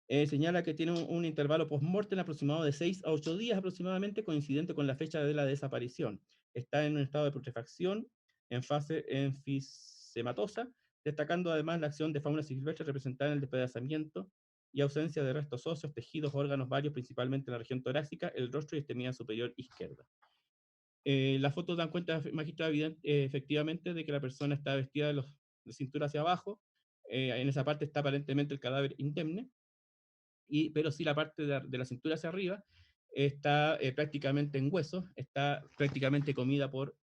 Señala que tiene un intervalo post-mortem aproximado de 6 a 8 días aproximadamente, coincidente con la fecha de la desaparición. Está en un estado de putrefacción, en fase enfisematosa, destacando además la acción de fauna silvestre representada en el despedazamiento y ausencia de restos óseos, tejidos, órganos varios, principalmente en la región torácica, el rostro y extremidad superior izquierda. Las fotos dan cuenta, magistrado, efectivamente, de que la persona está vestida de cintura hacia abajo. En esa parte está aparentemente el cadáver indemne, pero sí la parte de la cintura hacia arriba está prácticamente en huesos, está prácticamente comida por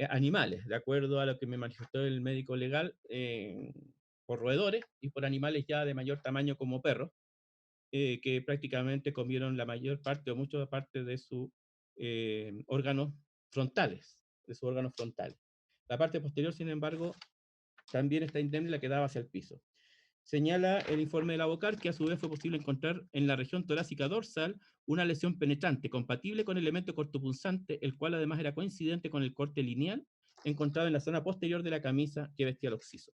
animales, de acuerdo a lo que me manifestó el médico legal, por roedores y por animales ya de mayor tamaño como perros, que prácticamente comieron la mayor parte o mucha parte de sus órganos frontales, La parte posterior, sin embargo, también está indemne, la que daba hacia el piso. Señala el informe de la ABOCAR que a su vez fue posible encontrar en la región torácica dorsal una lesión penetrante compatible con el elemento cortopunzante, el cual además era coincidente con el corte lineal encontrado en la zona posterior de la camisa que vestía el occiso.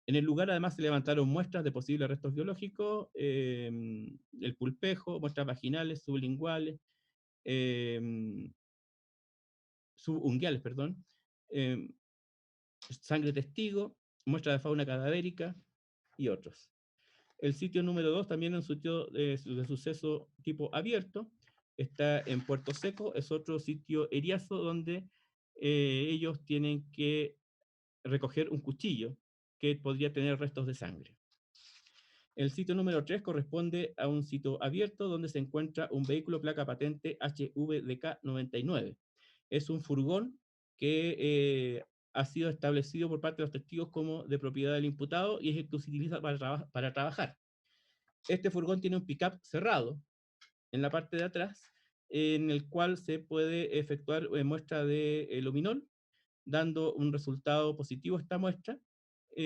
En el lugar además se levantaron muestras de posibles restos biológicos, el pulpejo, muestras vaginales, sublinguales, subunguiales, perdón, sangre testigo, muestra de fauna cadavérica y otros. El sitio número 2 también es un sitio de suceso tipo abierto, está en Puerto Seco, es otro sitio eriazo donde ellos tienen que recoger un cuchillo que podría tener restos de sangre. El sitio número 3 corresponde a un sitio abierto donde se encuentra un vehículo placa patente HVDK 99. Es un furgón que ha sido establecido por parte de los testigos como de propiedad del imputado y es el que se utiliza para trabajar. Este furgón tiene un pick-up cerrado en la parte de atrás, en el cual se puede efectuar muestra de luminol, dando un resultado positivo a esta muestra,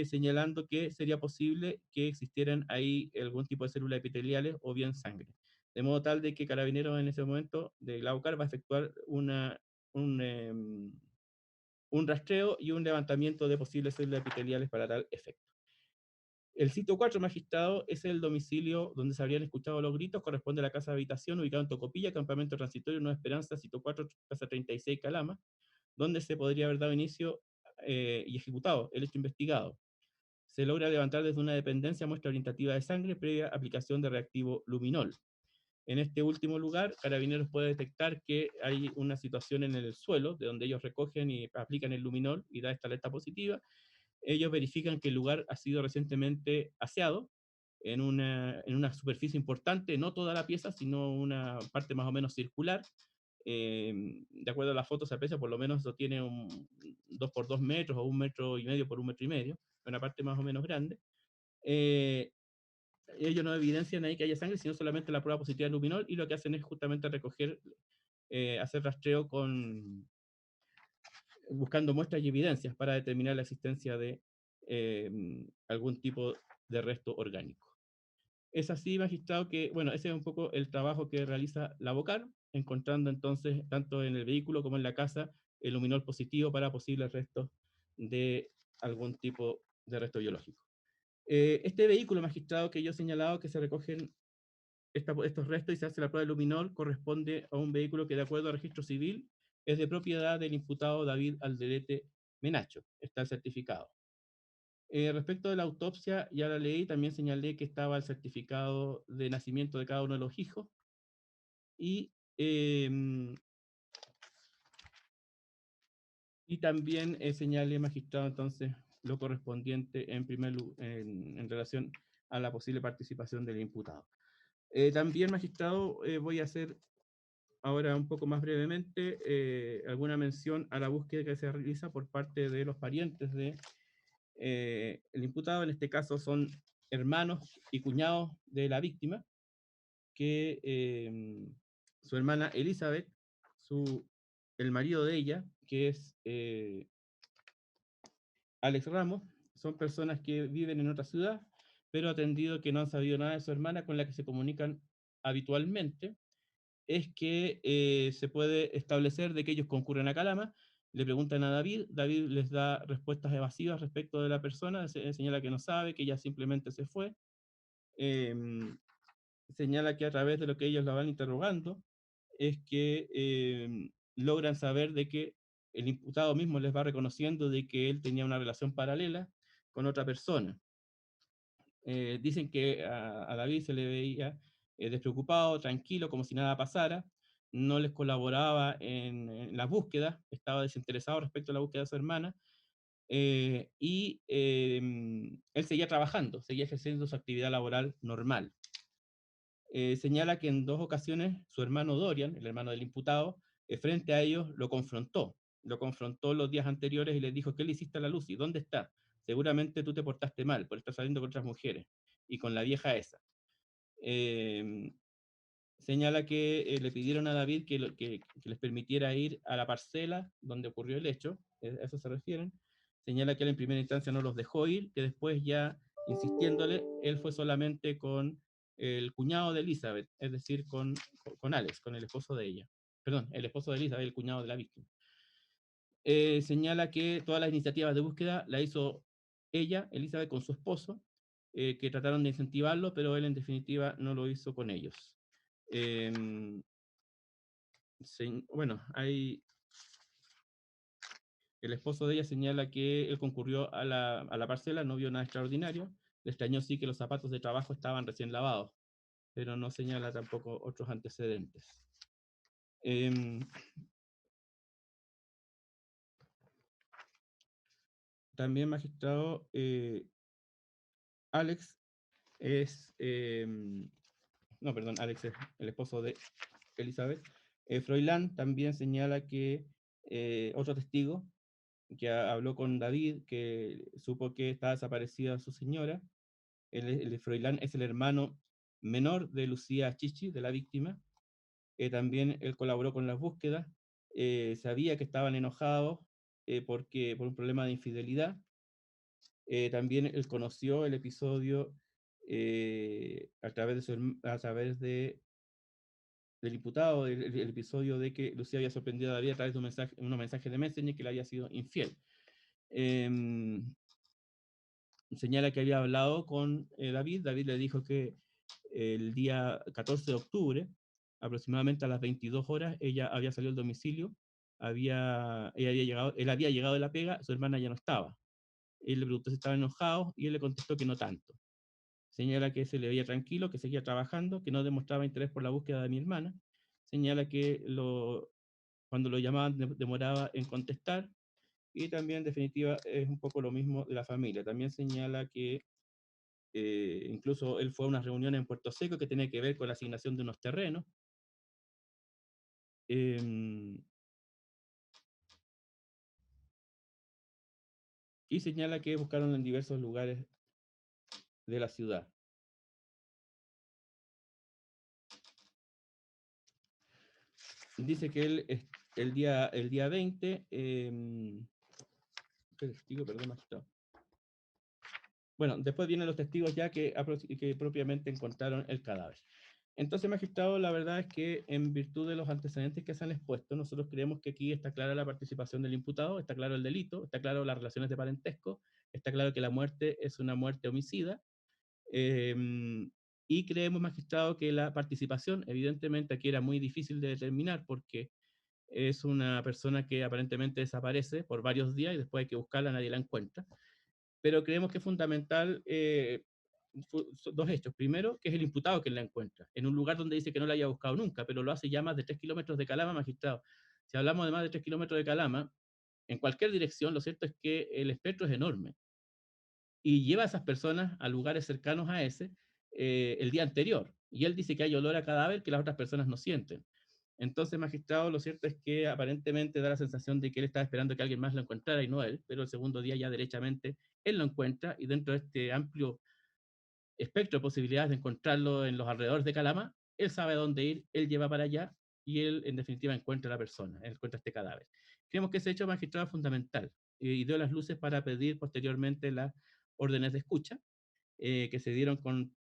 señalando que sería posible que existieran ahí algún tipo de células epiteliales o bien sangre. De modo tal de que Carabineros en ese momento de la ABOCAR va a efectuar un rastreo y un levantamiento de posibles células epiteliales para tal efecto. El sitio 4, magistrado, es el domicilio donde se habrían escuchado los gritos, corresponde a la casa de habitación ubicada en Tocopilla, campamento transitorio Nueva Esperanza, sitio 4, casa 36, Calama, donde se podría haber dado inicio y ejecutado el hecho investigado. se logra levantar desde una dependencia muestra orientativa de sangre previa aplicación de reactivo luminol. En este último lugar, Carabineros puede detectar que hay una situación en el suelo, de donde ellos recogen y aplican el luminol y da esta alerta positiva. Ellos verifican que el lugar ha sido recientemente aseado en una superficie importante, no toda la pieza, sino una parte más o menos circular. De acuerdo a la foto se aprecia, por lo menos eso tiene un 2 por 2 metros o 1,5 metros por 1,5 metros, una parte más o menos grande. Ellos no evidencian ahí que haya sangre, sino solamente la prueba positiva de luminol, y lo que hacen es justamente recoger, hacer rastreo buscando muestras y evidencias para determinar la existencia de algún tipo de resto orgánico. Es así, magistrado, que, bueno, ese es un poco el trabajo que realiza la BOCAR, encontrando entonces, tanto en el vehículo como en la casa, el luminol positivo para posibles restos de algún tipo de resto biológico. Este vehículo, magistrado, que yo he señalado que se recogen estos restos y se hace la prueba de luminol, corresponde a un vehículo que, de acuerdo al registro civil, es de propiedad del imputado David Alderete Menacho, está el certificado. Respecto de la autopsia, ya la leí, también señalé que estaba el certificado de nacimiento de cada uno de los hijos, y, y también señalé, magistrado, entonces, lo correspondiente en relación a la posible participación del imputado. También, magistrado, voy a hacer ahora un poco más brevemente alguna mención a la búsqueda que se realiza por parte de los parientes de el imputado. En este caso son hermanos y cuñados de la víctima, que su hermana Elizabeth, el marido de ella, que es Alex Ramos, son personas que viven en otra ciudad, pero atendido que no han sabido nada de su hermana, con la que se comunican habitualmente, es que se puede establecer de que ellos concurren a Calama, le preguntan a David, David les da respuestas evasivas respecto de la persona, señala que no sabe, que ella simplemente se fue, señala que a través de lo que ellos la van interrogando, es que logran saber de que el imputado mismo les va reconociendo de que él tenía una relación paralela con otra persona. Dicen que a David se le veía despreocupado, tranquilo, como si nada pasara, no les colaboraba en las búsquedas, estaba desinteresado respecto a la búsqueda de su hermana, y él seguía trabajando, seguía ejerciendo su actividad laboral normal. Señala que en 2 ocasiones su hermano Dorian, el hermano del imputado, frente a ellos lo confrontó los días anteriores y le dijo: ¿qué le hiciste a la Lucy? ¿Dónde está? Seguramente tú te portaste mal por estar saliendo con otras mujeres y con la vieja esa. Señala que le pidieron a David que les permitiera ir a la parcela donde ocurrió el hecho, a eso se refieren. Señala que él en primera instancia no los dejó ir, que después, ya insistiéndole, él fue solamente con el cuñado de Elizabeth, es decir, con Alex, con el esposo de ella. Perdón, el esposo de Elizabeth, el cuñado de la víctima. Señala que todas las iniciativas de búsqueda la hizo ella, Elizabeth, con su esposo, que trataron de incentivarlo, pero él en definitiva no lo hizo con ellos. Bueno, el esposo de ella señala que él concurrió a la parcela, no vio nada extraordinario, le extrañó sí que los zapatos de trabajo estaban recién lavados, pero no señala tampoco otros antecedentes. También, magistrado, Alex es, no, perdón, Alex es el esposo de Elizabeth. Froilán también señala que otro testigo que habló con David, que supo que estaba desaparecida su señora. El Froilán es el hermano menor de Lucía Chichi, de la víctima. También él colaboró con las búsquedas. Sabía que estaban enojados por un problema de infidelidad. También él conoció el episodio a través del imputado, el episodio de que Lucía había sorprendido a David a través de unos mensajes de Messenger, que le había sido infiel. Señala que había hablado con David le dijo que el día 14 de octubre, aproximadamente a las 22 horas, ella había salido del domicilio, él había llegado de la pega, su hermana ya no estaba. Él le preguntó si estaba enojado y él le contestó que no tanto. Señala que se le veía tranquilo, que seguía trabajando, que no demostraba interés por la búsqueda de mi hermana. Señala que cuando lo llamaban demoraba en contestar. Y también, en definitiva, es un poco lo mismo de la familia. También señala que incluso él fue a una reunión en Puerto Seco que tenía que ver con la asignación de unos terrenos. Y señala que buscaron en diversos lugares de la ciudad. Dice que él el día 20, testigo, perdón, magistrado. Bueno, después vienen los testigos ya que propiamente encontraron el cadáver. Entonces, magistrado, la verdad es que en virtud de los antecedentes que se han expuesto, nosotros creemos que aquí está clara la participación del imputado, está claro el delito, está claro las relaciones de parentesco, está claro que la muerte es una muerte homicida, y creemos, magistrado, que la participación, evidentemente aquí era muy difícil de determinar porque es una persona que aparentemente desaparece por varios días y después hay que buscarla, nadie la encuentra, pero creemos que es fundamental dos hechos. Primero, que es el imputado quien la encuentra, en un lugar donde dice que no la haya buscado nunca, pero lo hace ya más de 3 kilómetros de Calama, magistrado. Si hablamos de más de 3 kilómetros de Calama, en cualquier dirección, lo cierto es que el espectro es enorme y lleva a esas personas a lugares cercanos a ese el día anterior. Y él dice que hay olor a cadáver que las otras personas no sienten. Entonces, magistrado, lo cierto es que aparentemente da la sensación de que él estaba esperando que alguien más lo encontrara y no él, pero el segundo día ya derechamente él lo encuentra y dentro de este amplio espectro de posibilidades de encontrarlo en los alrededores de Calama, él sabe dónde ir, él lleva para allá y él en definitiva encuentra a la persona, él encuentra este cadáver. Creemos que ese hecho, magistrado, es fundamental y dio las luces para pedir posteriormente las órdenes de escucha que se dieron con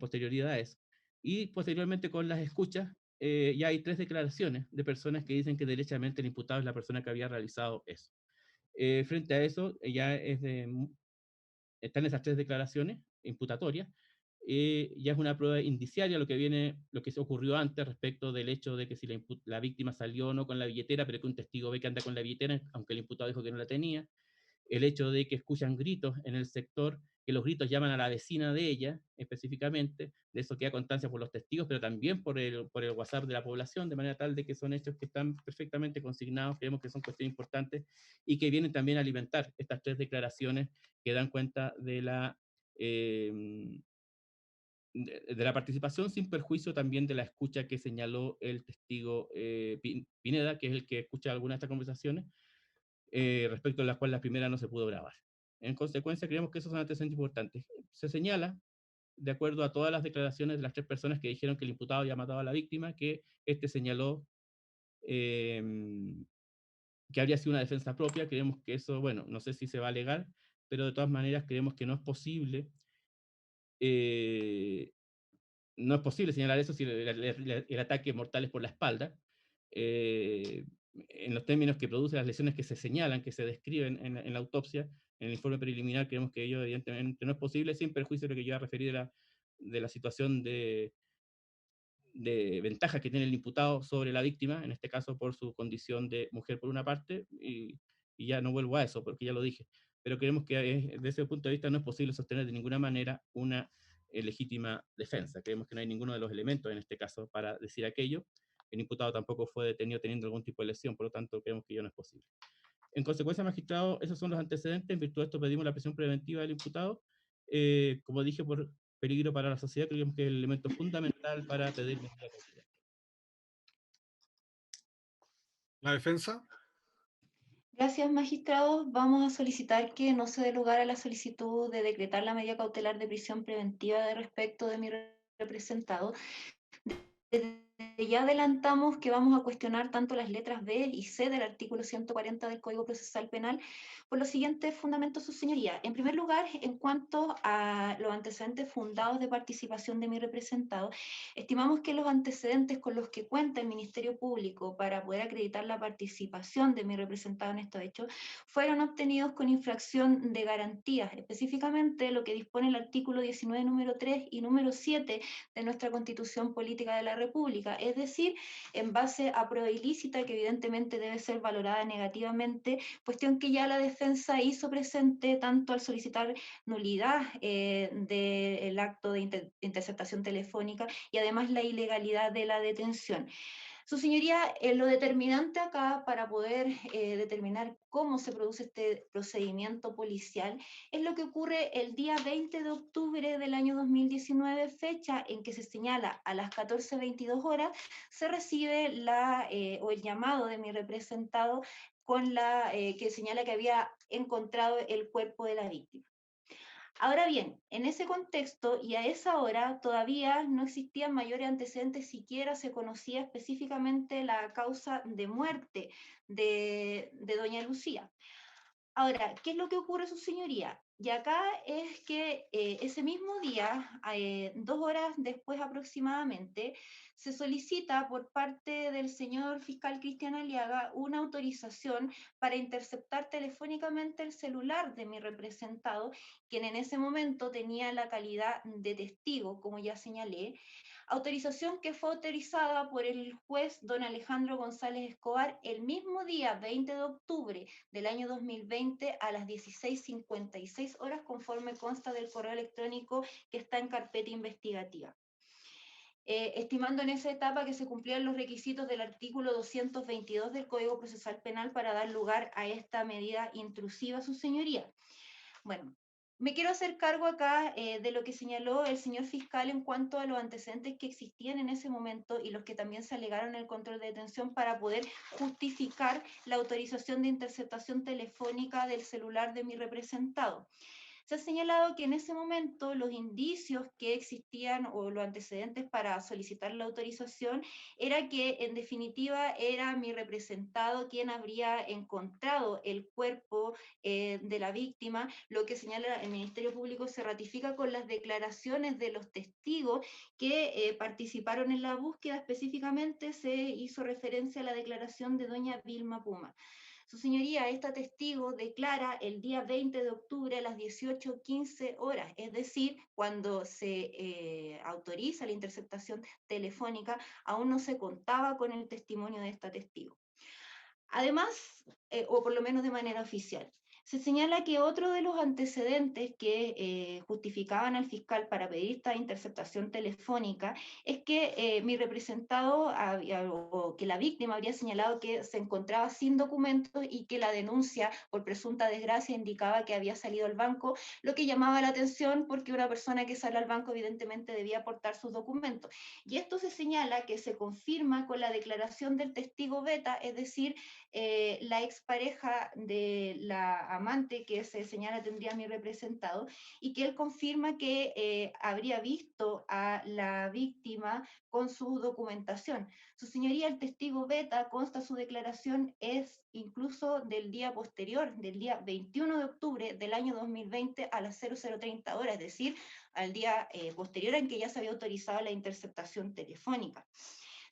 posterioridad a eso. Y posteriormente con las escuchas, ya hay 3 declaraciones de personas que dicen que derechamente el imputado es la persona que había realizado eso. Frente a eso, están esas 3 declaraciones imputatorias, ya es una prueba indiciaria lo que se ocurrió antes respecto del hecho de que si la víctima salió o no con la billetera, pero que un testigo ve que anda con la billetera, aunque el imputado dijo que no la tenía, el hecho de que escuchan gritos en el sector, que los gritos llaman a la vecina de ella específicamente, de eso queda constancia por los testigos, pero también por el WhatsApp de la población, de manera tal de que son hechos que están perfectamente consignados, creemos que son cuestiones importantes y que vienen también a alimentar estas 3 declaraciones que dan cuenta de la participación sin perjuicio también de la escucha que señaló el testigo Pineda, que es el que escucha algunas de estas conversaciones, respecto a las cuales la primera no se pudo grabar. En consecuencia, creemos que esos son antecedentes importantes. Se señala, de acuerdo a todas las declaraciones de las 3 personas que dijeron que el imputado había matado a la víctima, que señaló que habría sido una defensa propia. Creemos que eso, bueno, no sé si se va a alegar, pero de todas maneras creemos que no es posible señalar eso si el ataque mortal es por la espalda, en los términos que produce las lesiones que se señalan, que se describen en la autopsia, en el informe preliminar, creemos que ello evidentemente no es posible, sin perjuicio de lo que yo ya referí de la situación de ventaja que tiene el imputado sobre la víctima, en este caso por su condición de mujer por una parte, y ya no vuelvo a eso porque ya lo dije, pero creemos que desde ese punto de vista no es posible sostener de ninguna manera una legítima defensa. Creemos que no hay ninguno de los elementos en este caso para decir aquello. El imputado tampoco fue detenido teniendo algún tipo de lesión, por lo tanto creemos que ello no es posible. En consecuencia, magistrado, esos son los antecedentes. En virtud de esto pedimos la prisión preventiva del imputado. Como dije, por peligro para la sociedad, creemos que es el elemento fundamental para pedir medida cautelar. ¿La defensa? Gracias, magistrado. Vamos a solicitar que no se dé lugar a la solicitud de decretar la medida cautelar de prisión preventiva de respecto de mi representado. Desde ya adelantamos que vamos a cuestionar tanto las letras B y C del artículo 140 del Código Procesal Penal por los siguientes fundamentos, su señoría. En primer lugar, en cuanto a los antecedentes fundados de participación de mi representado, estimamos que los antecedentes con los que cuenta el Ministerio Público para poder acreditar la participación de mi representado en estos hechos fueron obtenidos con infracción de garantías, específicamente lo que dispone el artículo 19, número 3 y número 7 de nuestra Constitución Política de la República, telefónica, es decir, en base a prueba ilícita que evidentemente debe ser valorada negativamente, cuestión que ya la defensa hizo presente tanto al solicitar nulidad del acto de interceptación telefónica y además la ilegalidad de la detención. Su señoría, lo determinante acá para poder determinar cómo se produce este procedimiento policial es lo que ocurre el día 20 de octubre del año 2019, fecha en que se señala a las 14:22 horas, se recibe o el llamado de mi representado con que señala que había encontrado el cuerpo de la víctima. Ahora bien, en ese contexto y a esa hora todavía no existían mayores antecedentes, siquiera se conocía específicamente la causa de muerte de doña Lucía. Ahora, ¿qué es lo que ocurre, su señoría? Y acá es que ese mismo día, 2 horas después aproximadamente, se solicita por parte del señor fiscal Cristian Aliaga una autorización para interceptar telefónicamente el celular de mi representado, quien en ese momento tenía la calidad de testigo, como ya señalé, autorización que fue autorizada por el juez don Alejandro González Escobar el mismo día 20 de octubre del año 2020 a las 16:56 horas, conforme consta del correo electrónico que está en carpeta investigativa. Estimando en esa etapa que se cumplían los requisitos del artículo 222 del Código Procesal Penal para dar lugar a esta medida intrusiva, su señoría. Bueno, me quiero hacer cargo acá de lo que señaló el señor fiscal en cuanto a los antecedentes que existían en ese momento y los que también se alegaron en el control de detención para poder justificar la autorización de interceptación telefónica del celular de mi representado. Se ha señalado que en ese momento los indicios que existían o los antecedentes para solicitar la autorización era que en definitiva era mi representado quien habría encontrado el cuerpo de la víctima. Lo que señala el Ministerio Público se ratifica con las declaraciones de los testigos que participaron en la búsqueda. Específicamente se hizo referencia a la declaración de doña Vilma Puma. Su señoría, esta testigo declara el día 20 de octubre a las 18:15 horas, es decir, cuando se autoriza la interceptación telefónica, aún no se contaba con el testimonio de esta testigo. Además, o por lo menos de manera oficial, se señala que otro de los antecedentes que justificaban al fiscal para pedir esta interceptación telefónica es que mi representado o que la víctima habría señalado que se encontraba sin documentos y que la denuncia por presunta desgracia indicaba que había salido al banco, lo que llamaba la atención porque una persona que sale al banco evidentemente debía aportar sus documentos. Y esto se señala que se confirma con la declaración del testigo beta, es decir, la expareja de la amante que se señala tendría mi representado, y que él confirma que habría visto a la víctima con su documentación. Su señoría, el testigo beta, consta su declaración, es incluso del día posterior, del día 21 de octubre del año 2020 a las 00:30 horas, es decir, al día posterior en que ya se había autorizado la interceptación telefónica.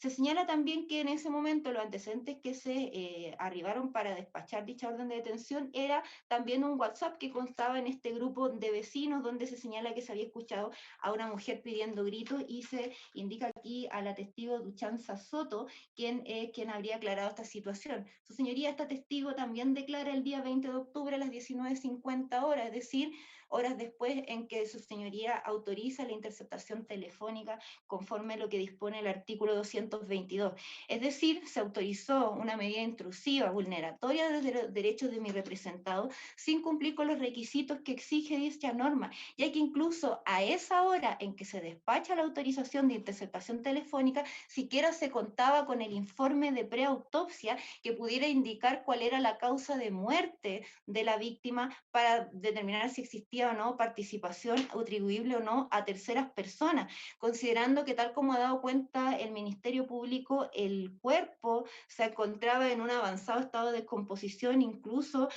Se señala también que en ese momento los antecedentes que se arribaron para despachar dicha orden de detención era también un WhatsApp que constaba en este grupo de vecinos donde se señala que se había escuchado a una mujer pidiendo gritos y se indica aquí a la testigo Duchanza Soto quien habría aclarado esta situación. Su señoría, esta testigo también declara el día 20 de octubre a las 19:50 horas, es decir, horas después en que su señoría autoriza la interceptación telefónica conforme a lo que dispone el artículo 222. Es decir, se autorizó una medida intrusiva, vulneratoria de los derechos de mi representado, sin cumplir con los requisitos que exige dicha norma, ya que incluso a esa hora en que se despacha la autorización de interceptación telefónica, siquiera se contaba con el informe de preautopsia que pudiera indicar cuál era la causa de muerte de la víctima para determinar si existía o no participación atribuible o no a terceras personas, considerando que tal como ha dado cuenta el Ministerio Público, el cuerpo se encontraba en un avanzado estado de descomposición, incluso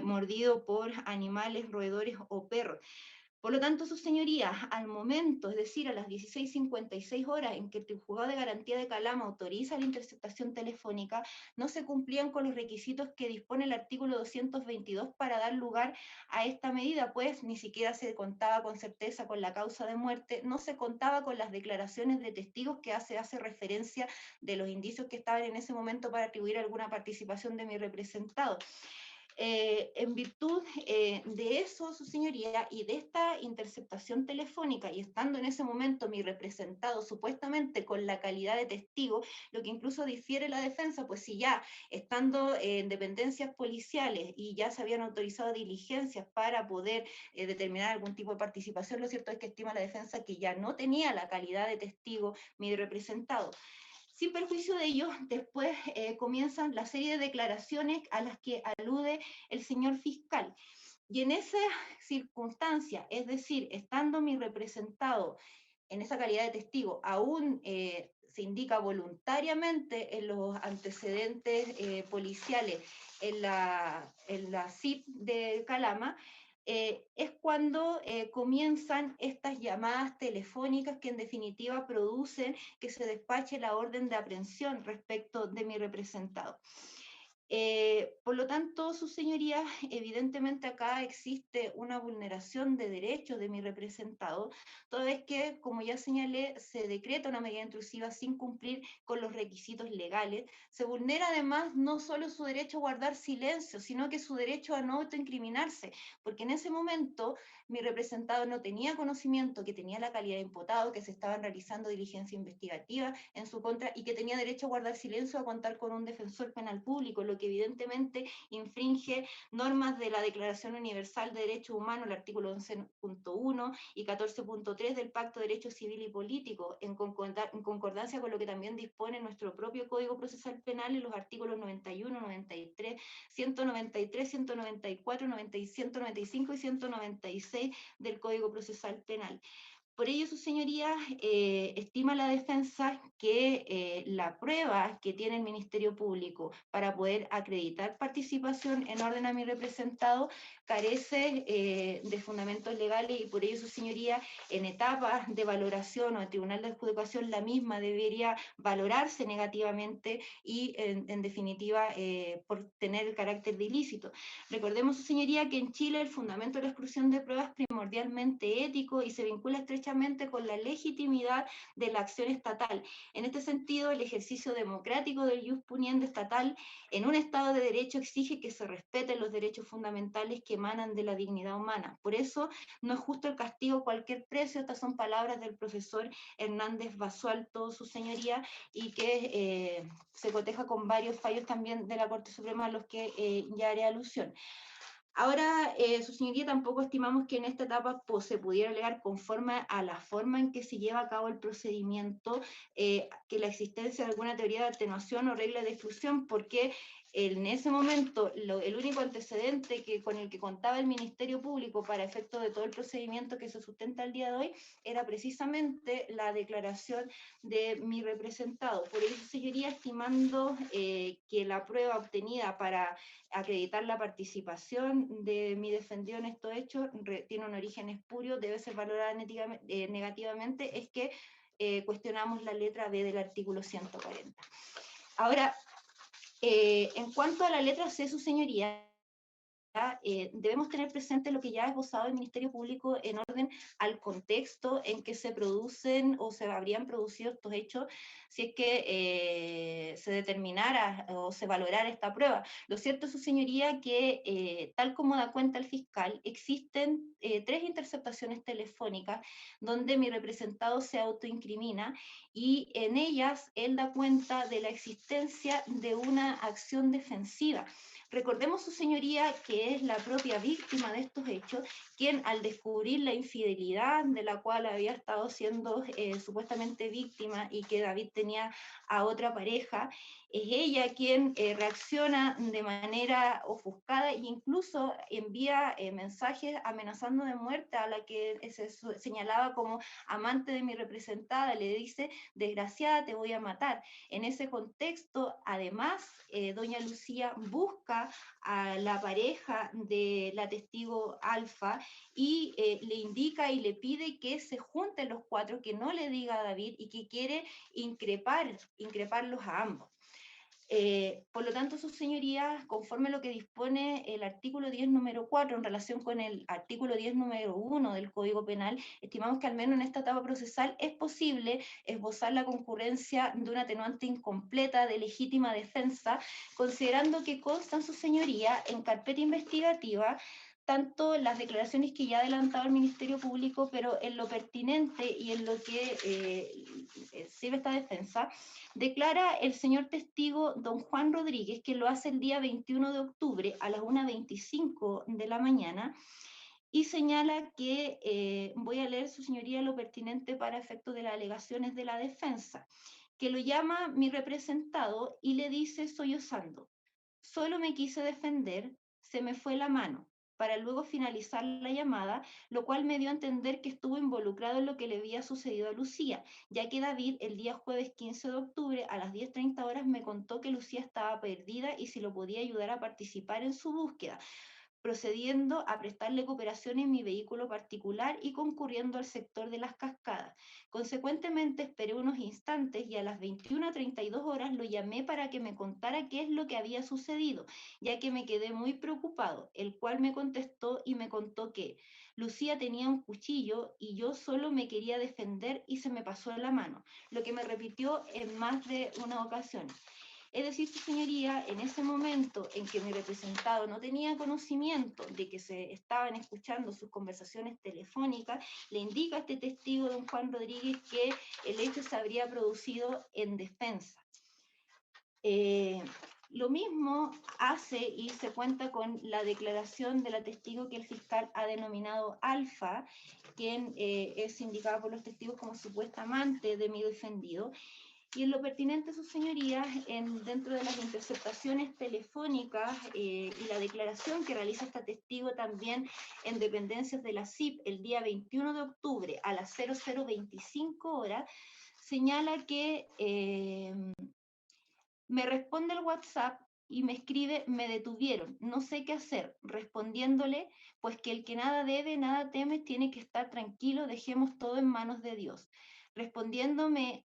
mordido por animales, roedores o perros. Por lo tanto, su señoría, al momento, es decir, a las 16:56 horas en que el juzgado de garantía de Calama autoriza la interceptación telefónica, no se cumplían con los requisitos que dispone el artículo 222 para dar lugar a esta medida, pues ni siquiera se contaba con certeza con la causa de muerte, no se contaba con las declaraciones de testigos que hace referencia de los indicios que estaban en ese momento para atribuir alguna participación de mi representado. En virtud de eso, su señoría, y de esta interceptación telefónica, y estando en ese momento mi representado supuestamente con la calidad de testigo, lo que incluso difiere la defensa, pues si ya estando en dependencias policiales y ya se habían autorizado diligencias para poder determinar algún tipo de participación, lo cierto es que estima la defensa que ya no tenía la calidad de testigo mi representado. Sin perjuicio de ello, después comienzan la serie de declaraciones a las que alude el señor fiscal. Y en esa circunstancia, es decir, estando mi representado en esa calidad de testigo, aún se indica voluntariamente en los antecedentes policiales en la CIP de Calama, es cuando comienzan estas llamadas telefónicas que en definitiva producen que se despache la orden de aprehensión respecto de mi representado. Por lo tanto, su señoría, evidentemente acá existe una vulneración de derechos de mi representado, toda vez que, como ya señalé, se decreta una medida intrusiva sin cumplir con los requisitos legales. Se vulnera además no solo su derecho a guardar silencio, sino que su derecho a no autoincriminarse, porque en ese momento mi representado no tenía conocimiento que tenía la calidad de imputado, que se estaban realizando diligencia investigativa en su contra y que tenía derecho a guardar silencio, a contar con un defensor penal público, lo que evidentemente infringe normas de la Declaración Universal de Derechos Humanos, el artículo 11.1 y 14.3 del Pacto de Derecho Civil y Político, en concordancia con lo que también dispone nuestro propio Código Procesal Penal en los artículos 91, 93, 193, 194, 195 y 196 del Código Procesal Penal. Por ello, su señoría, estima la defensa que la prueba que tiene el Ministerio Público para poder acreditar participación en orden a mi representado carece de fundamentos legales y por ello, su señoría, en etapas de valoración o de tribunal de adjudicación, la misma debería valorarse negativamente y, en definitiva, por tener el carácter de ilícito. Recordemos, su señoría, que en Chile el fundamento de la exclusión de pruebas es primordialmente ético y se vincula estrechamente con la legitimidad de la acción estatal. En este sentido, el ejercicio democrático del ius puniendi estatal en un Estado de Derecho exige que se respeten los derechos fundamentales que emanan de la dignidad humana. Por eso, no es justo el castigo a cualquier precio. Estas son palabras del profesor Hernández Basualto, su señoría, y que se coteja con varios fallos también de la Corte Suprema a los que ya haré alusión. Ahora, su señoría, tampoco estimamos que en esta etapa se pudiera alegar conforme a la forma en que se lleva a cabo el procedimiento, que la existencia de alguna teoría de atenuación o regla de exclusión, porque en ese momento el único antecedente con el que contaba el Ministerio Público para efecto de todo el procedimiento que se sustenta el día de hoy era precisamente la declaración de mi representado. Por ello, su señoría, estimando que la prueba obtenida para acreditar la participación de mi defendido en estos hechos tiene un origen espurio, debe ser valorada negativamente, es que cuestionamos la letra B del artículo 140. Ahora, en cuanto a la letra C, su señoría, debemos tener presente lo que ya ha esbozado el Ministerio Público en orden al contexto en que se producen o se habrían producido estos hechos, si es que se determinara o se valorara esta prueba. Lo cierto, su señoría, que tal como da cuenta el fiscal, existen 3 interceptaciones telefónicas donde mi representado se autoincrimina y en ellas él da cuenta de la existencia de una acción defensiva. Recordemos, su señoría, que es la propia víctima de estos hechos, quien al descubrir la infidelidad de la cual había estado siendo supuestamente víctima y que David tenía a otra pareja, es ella quien reacciona de manera ofuscada e incluso envía mensajes amenazando de muerte a la que se señalaba como amante de mi representada, le dice: desgraciada, te voy a matar. En ese contexto, además, doña Lucía busca cita a la pareja de la testigo Alfa y le indica y le pide que se junten los cuatro, que no le diga a David y que quiere increparlos a ambos. Por lo tanto, sus señorías, conforme a lo que dispone el artículo 10, número 4, en relación con el artículo 10, número 1 del Código Penal, estimamos que al menos en esta etapa procesal es posible esbozar la concurrencia de una atenuante incompleta de legítima defensa, considerando que constan sus señorías en carpeta investigativa tanto las declaraciones que ya ha adelantado el Ministerio Público, pero en lo pertinente y en lo que sirve esta defensa, declara el señor testigo don Juan Rodríguez, que lo hace el día 21 de octubre a las 1:25 de la mañana, y señala que, voy a leer su señoría lo pertinente para efectos de las alegaciones de la defensa, que lo llama mi representado y le dice sollozando: solo me quise defender, se me fue la mano, para luego finalizar la llamada, lo cual me dio a entender que estuvo involucrado en lo que le había sucedido a Lucía, ya que David el día jueves 15 de octubre a las 10:30 horas me contó que Lucía estaba perdida y si lo podía ayudar a participar en su búsqueda, procediendo a prestarle cooperación en mi vehículo particular y concurriendo al sector de las cascadas. Consecuentemente, esperé unos instantes y a las 21:32 horas lo llamé para que me contara qué es lo que había sucedido, ya que me quedé muy preocupado, el cual me contestó y me contó que Lucía tenía un cuchillo y yo solo me quería defender y se me pasó en la mano, lo que me repitió en más de una ocasión. Es decir, su señoría, en ese momento en que mi representado no tenía conocimiento de que se estaban escuchando sus conversaciones telefónicas, le indica a este testigo, don Juan Rodríguez, que el hecho se habría producido en defensa. Lo mismo hace y se cuenta con la declaración de la testigo que el fiscal ha denominado Alfa, quien es indicada por los testigos como supuesta amante de mi defendido. Y en lo pertinente, sus señorías, dentro de las interceptaciones telefónicas y la declaración que realiza esta testigo también en dependencias de la CIP el día 21 de octubre a las 00:25 horas, señala que me responde el WhatsApp y me escribe: me detuvieron, no sé qué hacer, respondiéndole, pues que el que nada debe, nada teme, tiene que estar tranquilo, dejemos todo en manos de Dios. Respondiéndome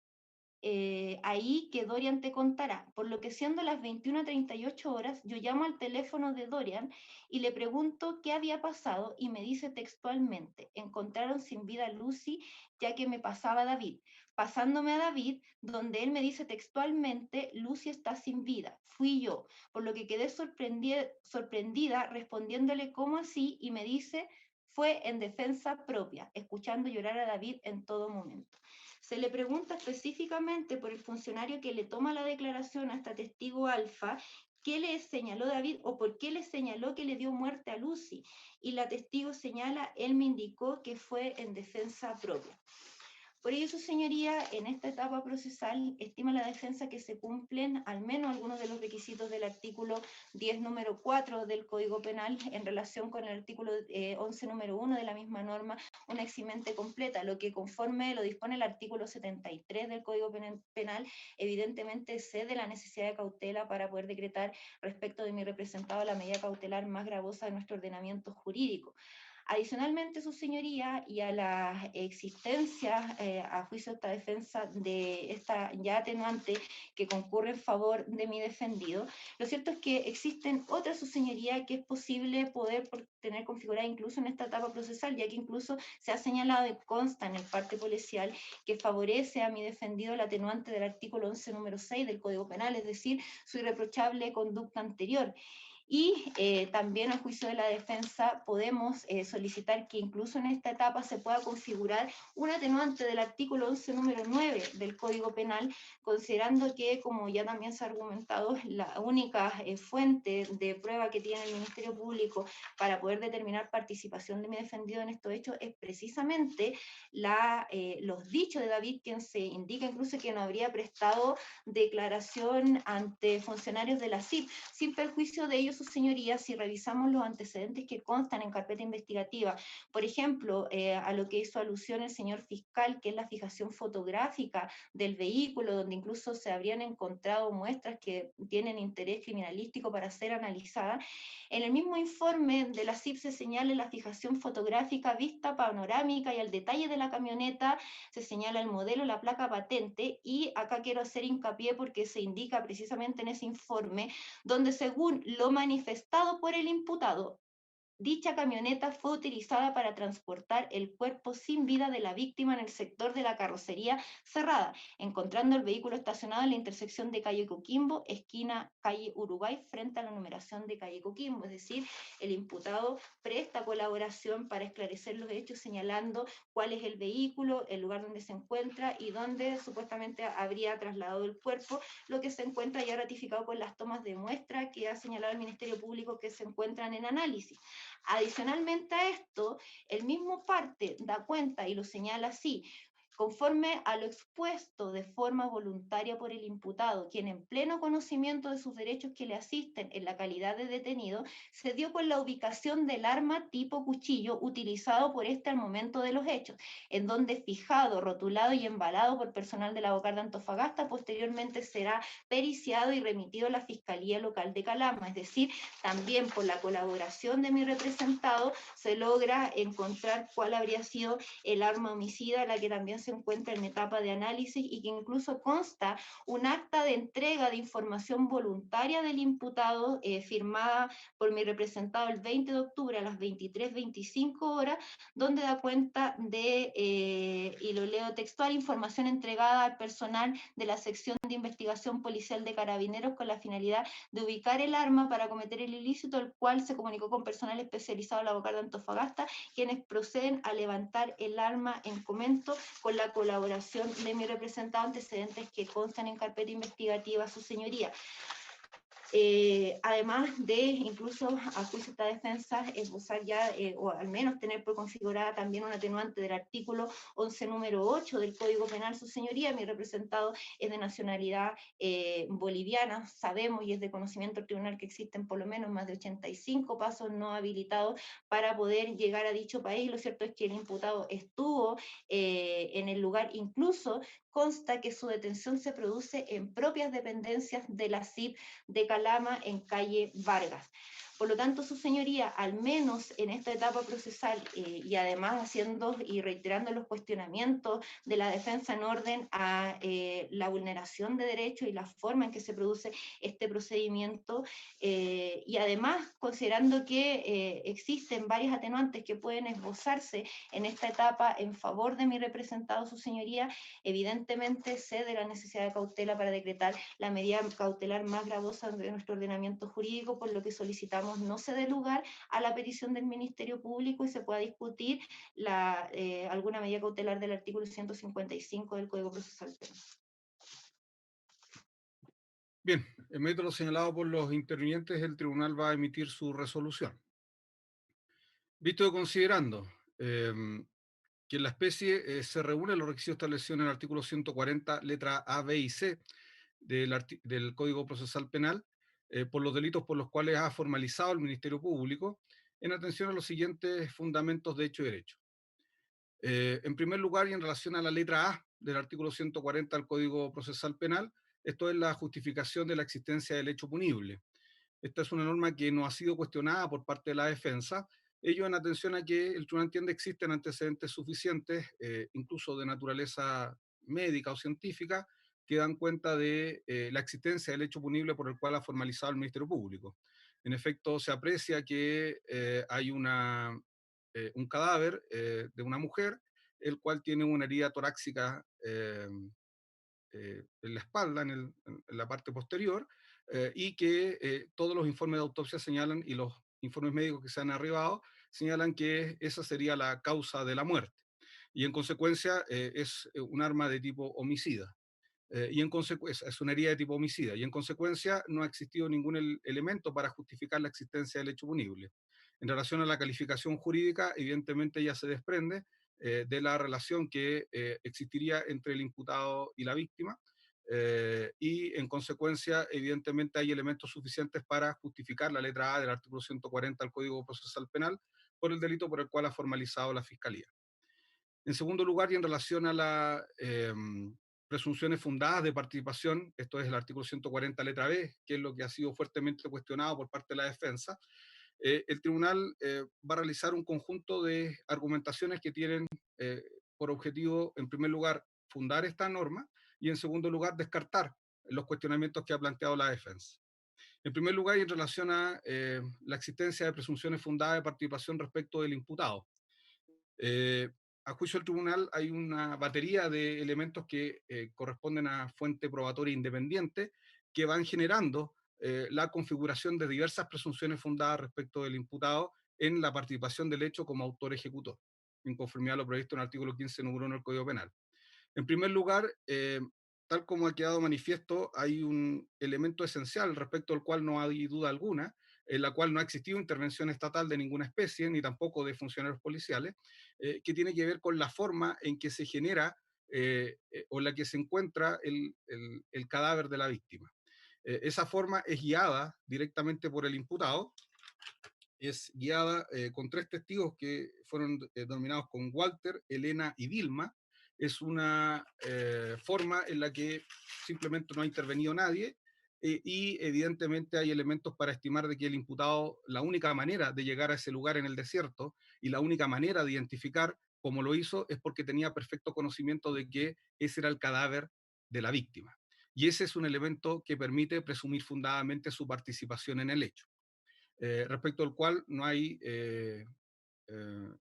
ahí que Dorian te contará, por lo que siendo las 21:38 horas, yo llamo al teléfono de Dorian y le pregunto qué había pasado y me dice textualmente: encontraron sin vida a Lucy, ya que me pasaba David, pasándome a David, donde él me dice textualmente: Lucy está sin vida, fui yo, por lo que quedé sorprendida respondiéndole cómo así y me dice: fue en defensa propia, escuchando llorar a David en todo momento. Se le pregunta específicamente por el funcionario que le toma la declaración a esta testigo Alfa, qué le señaló David o por qué le señaló que le dio muerte a Lucy. Y la testigo señala: él me indicó que fue en defensa propia. Por ello, su señoría, en esta etapa procesal, estima la defensa que se cumplen al menos algunos de los requisitos del artículo 10, número 4 del Código Penal en relación con el artículo 11, número 1 de la misma norma, una eximente completa, lo que conforme lo dispone el artículo 73 del Código Penal, evidentemente cede la necesidad de cautela para poder decretar respecto de mi representado la medida cautelar más gravosa de nuestro ordenamiento jurídico. Adicionalmente, su señoría, y a la existencia, a juicio de esta defensa, de esta ya atenuante que concurre en favor de mi defendido, lo cierto es que existen otras, su señoría, que es posible poder tener configurada incluso en esta etapa procesal, ya que incluso se ha señalado y consta en el parte policial que favorece a mi defendido el atenuante del artículo 11, número 6 del Código Penal, es decir, su irreprochable conducta anterior. Y también a juicio de la defensa podemos solicitar que incluso en esta etapa se pueda configurar un atenuante del artículo 11, número 9 del Código Penal, considerando que, como ya también se ha argumentado, la única fuente de prueba que tiene el Ministerio Público para poder determinar participación de mi defendido en estos hechos es precisamente los dichos de David, quien se indica incluso que no habría prestado declaración ante funcionarios de la CIP, sin perjuicio de ellos, sus señorías, si revisamos los antecedentes que constan en carpeta investigativa, por ejemplo, a lo que hizo alusión el señor fiscal, que es la fijación fotográfica del vehículo, donde incluso se habrían encontrado muestras que tienen interés criminalístico para ser analizadas, en el mismo informe de la CIP se señala la fijación fotográfica, vista panorámica y al detalle de la camioneta, se señala el modelo, la placa patente, y acá quiero hacer hincapié porque se indica precisamente en ese informe, donde según lo manifestado por el imputado, dicha camioneta fue utilizada para transportar el cuerpo sin vida de la víctima en el sector de la carrocería cerrada, encontrando el vehículo estacionado en la intersección de calle Coquimbo, esquina calle Uruguay, frente a la numeración de calle Coquimbo. Es decir, el imputado presta colaboración para esclarecer los hechos, señalando cuál es el vehículo, el lugar donde se encuentra y dónde supuestamente habría trasladado el cuerpo, lo que se encuentra ya ratificado con las tomas de muestra que ha señalado el Ministerio Público que se encuentran en análisis. Adicionalmente a esto, el mismo parte da cuenta y lo señala así: conforme a lo expuesto de forma voluntaria por el imputado, quien en pleno conocimiento de sus derechos que le asisten en la calidad de detenido, se dio con la ubicación del arma tipo cuchillo utilizado por este al momento de los hechos, en donde fijado, rotulado y embalado por personal de la Bocar de Antofagasta, posteriormente será periciado y remitido a la Fiscalía Local de Calama. Es decir, también por la colaboración de mi representado se logra encontrar cuál habría sido el arma homicida, la que también se encuentra en etapa de análisis y que incluso consta un acta de entrega de información voluntaria del imputado firmada por mi representado el 20 de octubre a las 23:25 horas, donde da cuenta de, y lo leo textual, información entregada al personal de la sección de investigación policial de Carabineros con la finalidad de ubicar el arma para cometer el ilícito, el cual se comunicó con personal especializado de la Bocar de Antofagasta, quienes proceden a levantar el arma en comento con la colaboración de mi representado, antecedentes que constan en carpeta investigativa, su señoría. Además de incluso a juicio de esta defensa esbozar ya o al menos tener por configurada también un atenuante del artículo 11 número 8 del Código Penal, su señoría. Mi representado es de nacionalidad boliviana, sabemos y es de conocimiento del tribunal que existen por lo menos más de 85 pasos no habilitados para poder llegar a dicho país. Lo cierto es que el imputado estuvo en el lugar, incluso consta que su detención se produce en propias dependencias de la CIP de Calama en calle Vargas. Por lo tanto, su señoría, al menos en esta etapa procesal y además haciendo y reiterando los cuestionamientos de la defensa en orden a la vulneración de derechos y la forma en que se produce este procedimiento, y además considerando que existen varias atenuantes que pueden esbozarse en esta etapa en favor de mi representado, su señoría, evidentemente cede la necesidad de cautela para decretar la medida cautelar más gravosa de nuestro ordenamiento jurídico, por lo que solicitamos no se dé lugar a la petición del Ministerio Público y se pueda discutir alguna medida cautelar del artículo 155 del Código Procesal Penal. Bien, en medio de lo señalado por los intervinientes, el tribunal va a emitir su resolución. Visto y considerando que en la especie se reúnen los requisitos establecidos en el artículo 140, letra A, B y C del Código Procesal Penal, por los delitos por los cuales ha formalizado el Ministerio Público, en atención a los siguientes fundamentos de hecho y derecho. En primer lugar, y en relación a la letra A del artículo 140 del Código Procesal Penal, esto es la justificación de la existencia del hecho punible. Esta es una norma que no ha sido cuestionada por parte de la defensa, ello en atención a que el tribunal entiende que existen antecedentes suficientes, incluso de naturaleza médica o científica, que dan cuenta de la existencia del hecho punible por el cual ha formalizado el Ministerio Público. En efecto, se aprecia que hay un cadáver de una mujer, el cual tiene una herida torácica en la espalda, en la parte posterior, y que todos los informes de autopsia señalan, y los informes médicos que se han arribado, señalan que esa sería la causa de la muerte. Y en consecuencia es un arma de tipo homicida. Y en consecuencia es una herida de tipo homicida. Y en consecuencia no ha existido ningún elemento para justificar la existencia del hecho punible. En relación a la calificación jurídica, evidentemente ya se desprende de la relación que existiría entre el imputado y la víctima, y en consecuencia, evidentemente, hay elementos suficientes para justificar la letra A del artículo 140 del Código Procesal Penal por el delito por el cual ha formalizado la Fiscalía. En segundo lugar, y en relación a las presunciones fundadas de participación, esto es el artículo 140 letra B, que es lo que ha sido fuertemente cuestionado por parte de la defensa, el tribunal va a realizar un conjunto de argumentaciones que tienen por objetivo, en primer lugar, fundar esta norma y, en segundo lugar, descartar los cuestionamientos que ha planteado la defensa. En primer lugar, y en relación a la existencia de presunciones fundadas de participación respecto del imputado. A juicio del tribunal hay una batería de elementos que corresponden a fuente probatoria independiente que van generando la configuración de diversas presunciones fundadas respecto del imputado en la participación del hecho como autor ejecutor, en conformidad a lo previsto en el artículo 15, número 1 del Código Penal. En primer lugar, tal como ha quedado manifiesto, hay un elemento esencial respecto al cual no hay duda alguna, en la cual no ha existido intervención estatal de ninguna especie, ni tampoco de funcionarios policiales, que tiene que ver con la forma en que se genera o en la que se encuentra el cadáver de la víctima. Esa forma es guiada directamente por el imputado, es guiada con 3 testigos que fueron denominados con Walter, Elena y Vilma. Es una forma en la que simplemente no ha intervenido nadie y evidentemente hay elementos para estimar de que el imputado, la única manera de llegar a ese lugar en el desierto y la única manera de identificar cómo lo hizo es porque tenía perfecto conocimiento de que ese era el cadáver de la víctima. Y ese es un elemento que permite presumir fundadamente su participación en el hecho. Respecto al cual no hay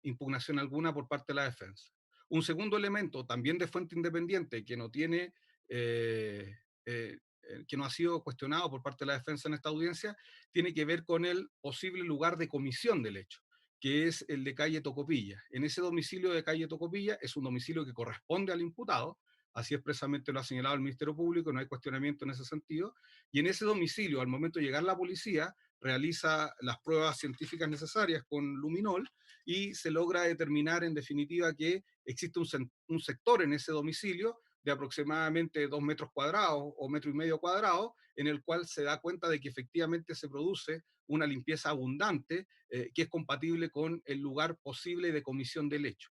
impugnación alguna por parte de la defensa. Un segundo elemento, también de fuente independiente, que no tiene, que no ha sido cuestionado por parte de la defensa en esta audiencia, tiene que ver con el posible lugar de comisión del hecho, que es el de calle Tocopilla. En ese domicilio de calle Tocopilla es un domicilio que corresponde al imputado, así expresamente lo ha señalado el Ministerio Público, no hay cuestionamiento en ese sentido, y en ese domicilio, al momento de llegar la policía, realiza las pruebas científicas necesarias con luminol y se logra determinar en definitiva que existe un sector en ese domicilio de aproximadamente 2 metros cuadrados o 1,5 metros cuadrados, en el cual se da cuenta de que efectivamente se produce una limpieza abundante que es compatible con el lugar posible de comisión del hecho.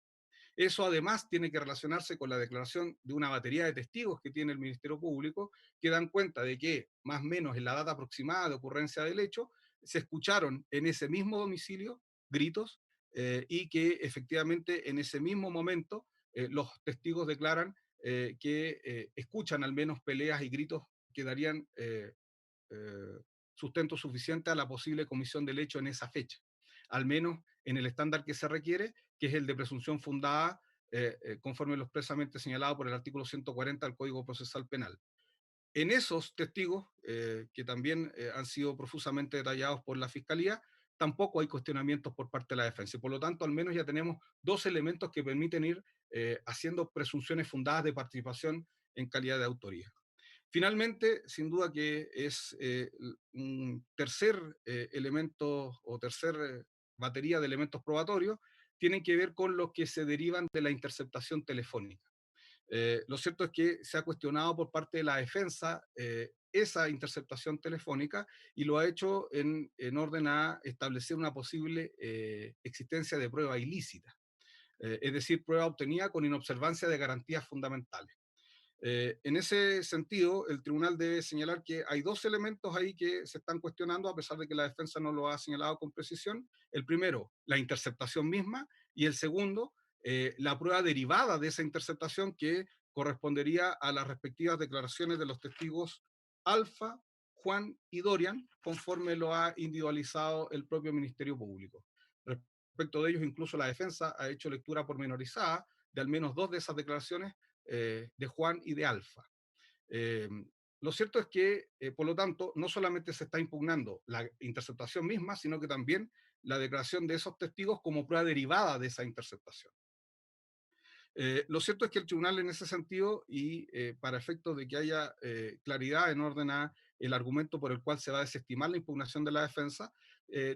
Eso además tiene que relacionarse con la declaración de una batería de testigos que tiene el Ministerio Público, que dan cuenta de que, más o menos en la data aproximada de ocurrencia del hecho, se escucharon en ese mismo domicilio gritos y que efectivamente en ese mismo momento los testigos declaran que escuchan al menos peleas y gritos que darían eh, sustento suficiente a la posible comisión del hecho en esa fecha, al menos en el estándar que se requiere, que es el de presunción fundada, conforme lo expresamente señalado por el artículo 140 del Código Procesal Penal. En esos testigos, que también han sido profusamente detallados por la Fiscalía, tampoco hay cuestionamientos por parte de la defensa. Y por lo tanto, al menos ya tenemos 2 elementos que permiten ir haciendo presunciones fundadas de participación en calidad de autoría. Finalmente, sin duda que es un tercer elemento o tercer batería de elementos probatorios, tienen que ver con los que se derivan de la interceptación telefónica. Lo cierto es que se ha cuestionado por parte de la defensa esa interceptación telefónica y lo ha hecho en orden a establecer una posible existencia de prueba ilícita, es decir, prueba obtenida con inobservancia de garantías fundamentales. En ese sentido, el tribunal debe señalar que hay 2 elementos ahí que se están cuestionando, a pesar de que la defensa no lo ha señalado con precisión. El primero, la interceptación misma, y el segundo, la prueba derivada de esa interceptación que correspondería a las respectivas declaraciones de los testigos Alfa, Juan y Dorian, conforme lo ha individualizado el propio Ministerio Público. Respecto de ellos, incluso la defensa ha hecho lectura pormenorizada de al menos 2 de esas declaraciones de Juan y de Alfa. Lo cierto es que, por lo tanto, no solamente se está impugnando la interceptación misma, sino que también la declaración de esos testigos como prueba derivada de esa interceptación. Lo cierto es que el tribunal en ese sentido, y para efectos de que haya claridad en orden a el argumento por el cual se va a desestimar la impugnación de la defensa,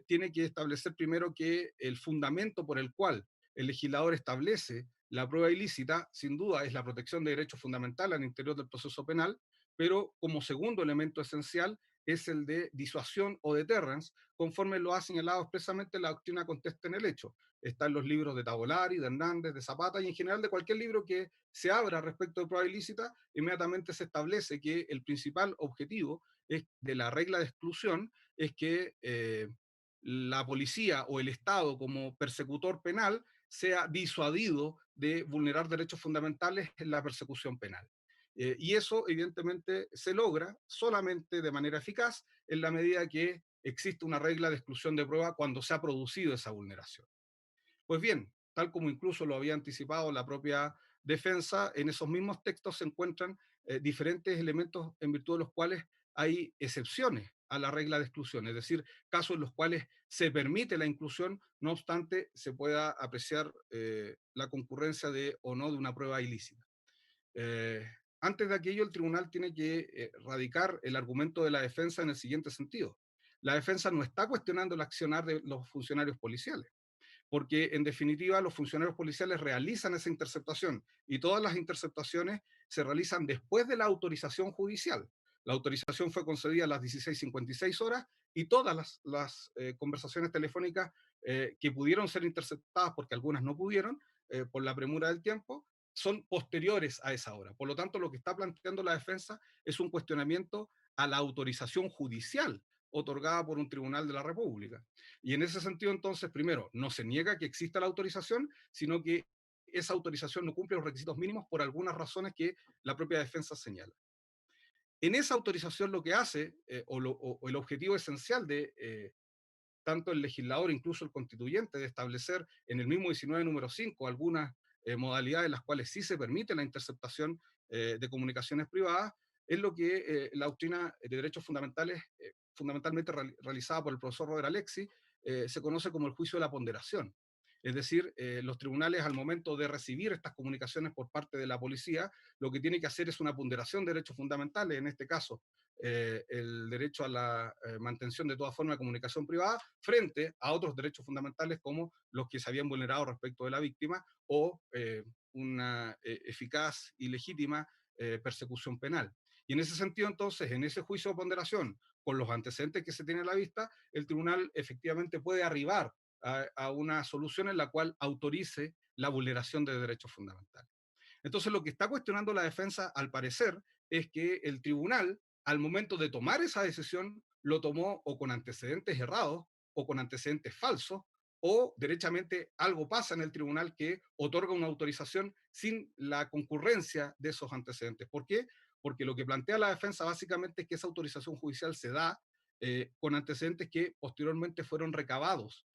tiene que establecer primero que el fundamento por el cual el legislador establece la prueba ilícita, sin duda, es la protección de derechos fundamentales al interior del proceso penal, pero como segundo elemento esencial es el de disuasión o deterrence, conforme lo ha señalado expresamente la doctrina Contesta en el Hecho. Está en los libros de Tavolari, de Hernández, de Zapata y en general de cualquier libro que se abra respecto de prueba ilícita, inmediatamente se establece que el principal objetivo es de la regla de exclusión es que la policía o el Estado como persecutor penal sea disuadido de vulnerar derechos fundamentales en la persecución penal. Y eso evidentemente se logra solamente de manera eficaz en la medida que existe una regla de exclusión de prueba cuando se ha producido esa vulneración. Pues bien, tal como incluso lo había anticipado la propia defensa, en esos mismos textos se encuentran diferentes elementos en virtud de los cuales hay excepciones a la regla de exclusión, es decir, casos en los cuales se permite la inclusión, no obstante se pueda apreciar la concurrencia de o no de una prueba ilícita. Eh, Antes de aquello, el tribunal tiene que radicar el argumento de la defensa en el siguiente sentido. La defensa no está cuestionando el accionar de los funcionarios policiales, porque en definitiva los funcionarios policiales realizan esa interceptación y todas las interceptaciones se realizan después de la autorización judicial. La autorización fue concedida a las 16:56 horas y todas las conversaciones telefónicas que pudieron ser interceptadas, porque algunas no pudieron, por la premura del tiempo, son posteriores a esa hora. Por lo tanto, lo que está planteando la defensa es un cuestionamiento a la autorización judicial otorgada por un tribunal de la República. Y en ese sentido, entonces, primero, no se niega que exista la autorización, sino que esa autorización no cumple los requisitos mínimos por algunas razones que la propia defensa señala. En esa autorización lo que hace, o el objetivo esencial de tanto el legislador, incluso el constituyente, de establecer en el mismo 19 número 5 algunas modalidades en las cuales sí se permite la interceptación de comunicaciones privadas, es lo que la doctrina de derechos fundamentales, fundamentalmente realizada por el profesor Robert Alexis, se conoce como el juicio de la ponderación. Es decir, los tribunales al momento de recibir estas comunicaciones por parte de la policía, lo que tiene que hacer es una ponderación de derechos fundamentales, en este caso el derecho a la mantención de toda forma de comunicación privada frente a otros derechos fundamentales como los que se habían vulnerado respecto de la víctima o una eficaz y legítima persecución penal. Y en ese sentido, entonces, en ese juicio de ponderación, con los antecedentes que se tiene a la vista, el tribunal efectivamente puede arribar a una solución en la cual autorice la vulneración de derechos fundamentales. Entonces, lo que está cuestionando la defensa, al parecer, es que el tribunal, al momento de tomar esa decisión, lo tomó o con antecedentes errados o con antecedentes falsos, o derechamente algo pasa en el tribunal que otorga una autorización sin la concurrencia de esos antecedentes. ¿Por qué? Porque lo que plantea la defensa básicamente es que esa autorización judicial se da con antecedentes que posteriormente fueron recabados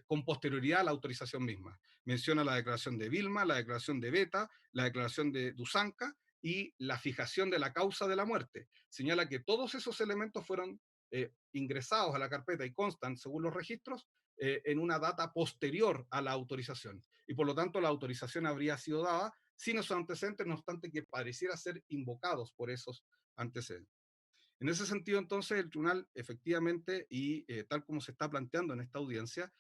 con posterioridad a la autorización misma. Menciona la declaración de Vilma, la declaración de Beta, la declaración de Dusanca y la fijación de la causa de la muerte. Señala que todos esos elementos fueron ingresados a la carpeta y constan, según los registros, en una data posterior a la autorización. Y por lo tanto la autorización habría sido dada sin esos antecedentes, no obstante que pareciera ser invocados por esos antecedentes. En ese sentido, entonces, el tribunal efectivamente, y tal como se está planteando en esta audiencia,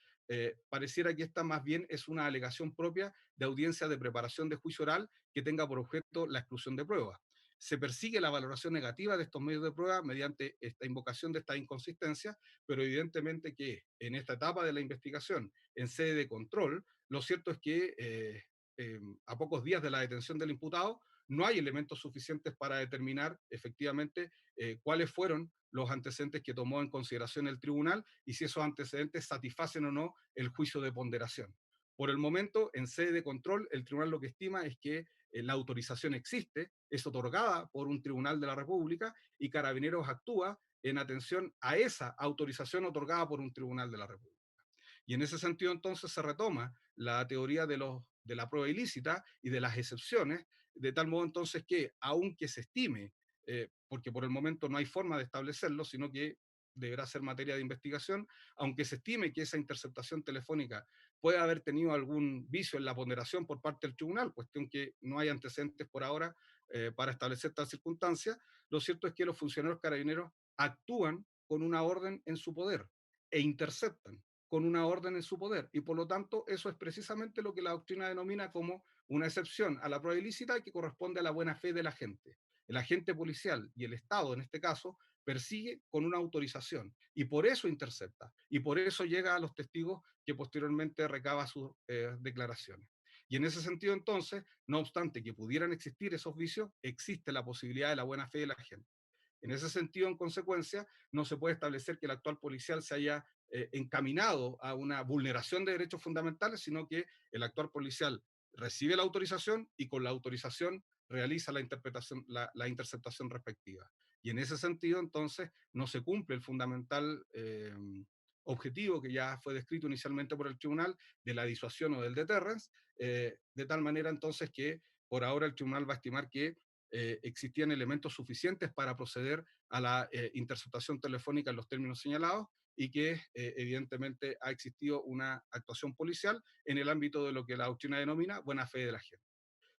pareciera que esta más bien es una alegación propia de audiencia de preparación de juicio oral que tenga por objeto la exclusión de pruebas. Se persigue la valoración negativa de estos medios de prueba mediante esta invocación de esta inconsistencia, pero evidentemente que en esta etapa de la investigación, en sede de control, lo cierto es que a pocos días de la detención del imputado, no hay elementos suficientes para determinar efectivamente cuáles fueron los antecedentes que tomó en consideración el tribunal y si esos antecedentes satisfacen o no el juicio de ponderación. Por el momento, en sede de control, el tribunal lo que estima es que la autorización existe, es otorgada por un tribunal de la República y Carabineros actúa en atención a esa autorización otorgada por un tribunal de la República. Y en ese sentido, entonces, se retoma la teoría de la prueba ilícita y de las excepciones, de tal modo entonces que, aunque se estime, porque por el momento no hay forma de establecerlo, sino que deberá ser materia de investigación, aunque se estime que esa interceptación telefónica puede haber tenido algún vicio en la ponderación por parte del tribunal, cuestión que no hay antecedentes por ahora para establecer tal circunstancia, lo cierto es que los funcionarios carabineros actúan con una orden en su poder e interceptan con una orden en su poder. Y por lo tanto, eso es precisamente lo que la doctrina denomina como una excepción a la prueba ilícita que corresponde a la buena fe del agente. El agente policial y el Estado, en este caso, persigue con una autorización y por eso intercepta y por eso llega a los testigos que posteriormente recaba sus declaraciones. Y en ese sentido, entonces, no obstante que pudieran existir esos vicios, existe la posibilidad de la buena fe de la gente. En ese sentido, en consecuencia, no se puede establecer que el actual policial se haya encaminado a una vulneración de derechos fundamentales, sino que el actual policial recibe la autorización y con la autorización realiza la interpretación, la interceptación respectiva. Y en ese sentido, entonces, no se cumple el fundamental objetivo que ya fue descrito inicialmente por el tribunal de la disuasión o del deterrence, de tal manera entonces que por ahora el tribunal va a estimar que existían elementos suficientes para proceder a la interceptación telefónica en los términos señalados y que evidentemente ha existido una actuación policial en el ámbito de lo que la doctrina denomina buena fe de la gente.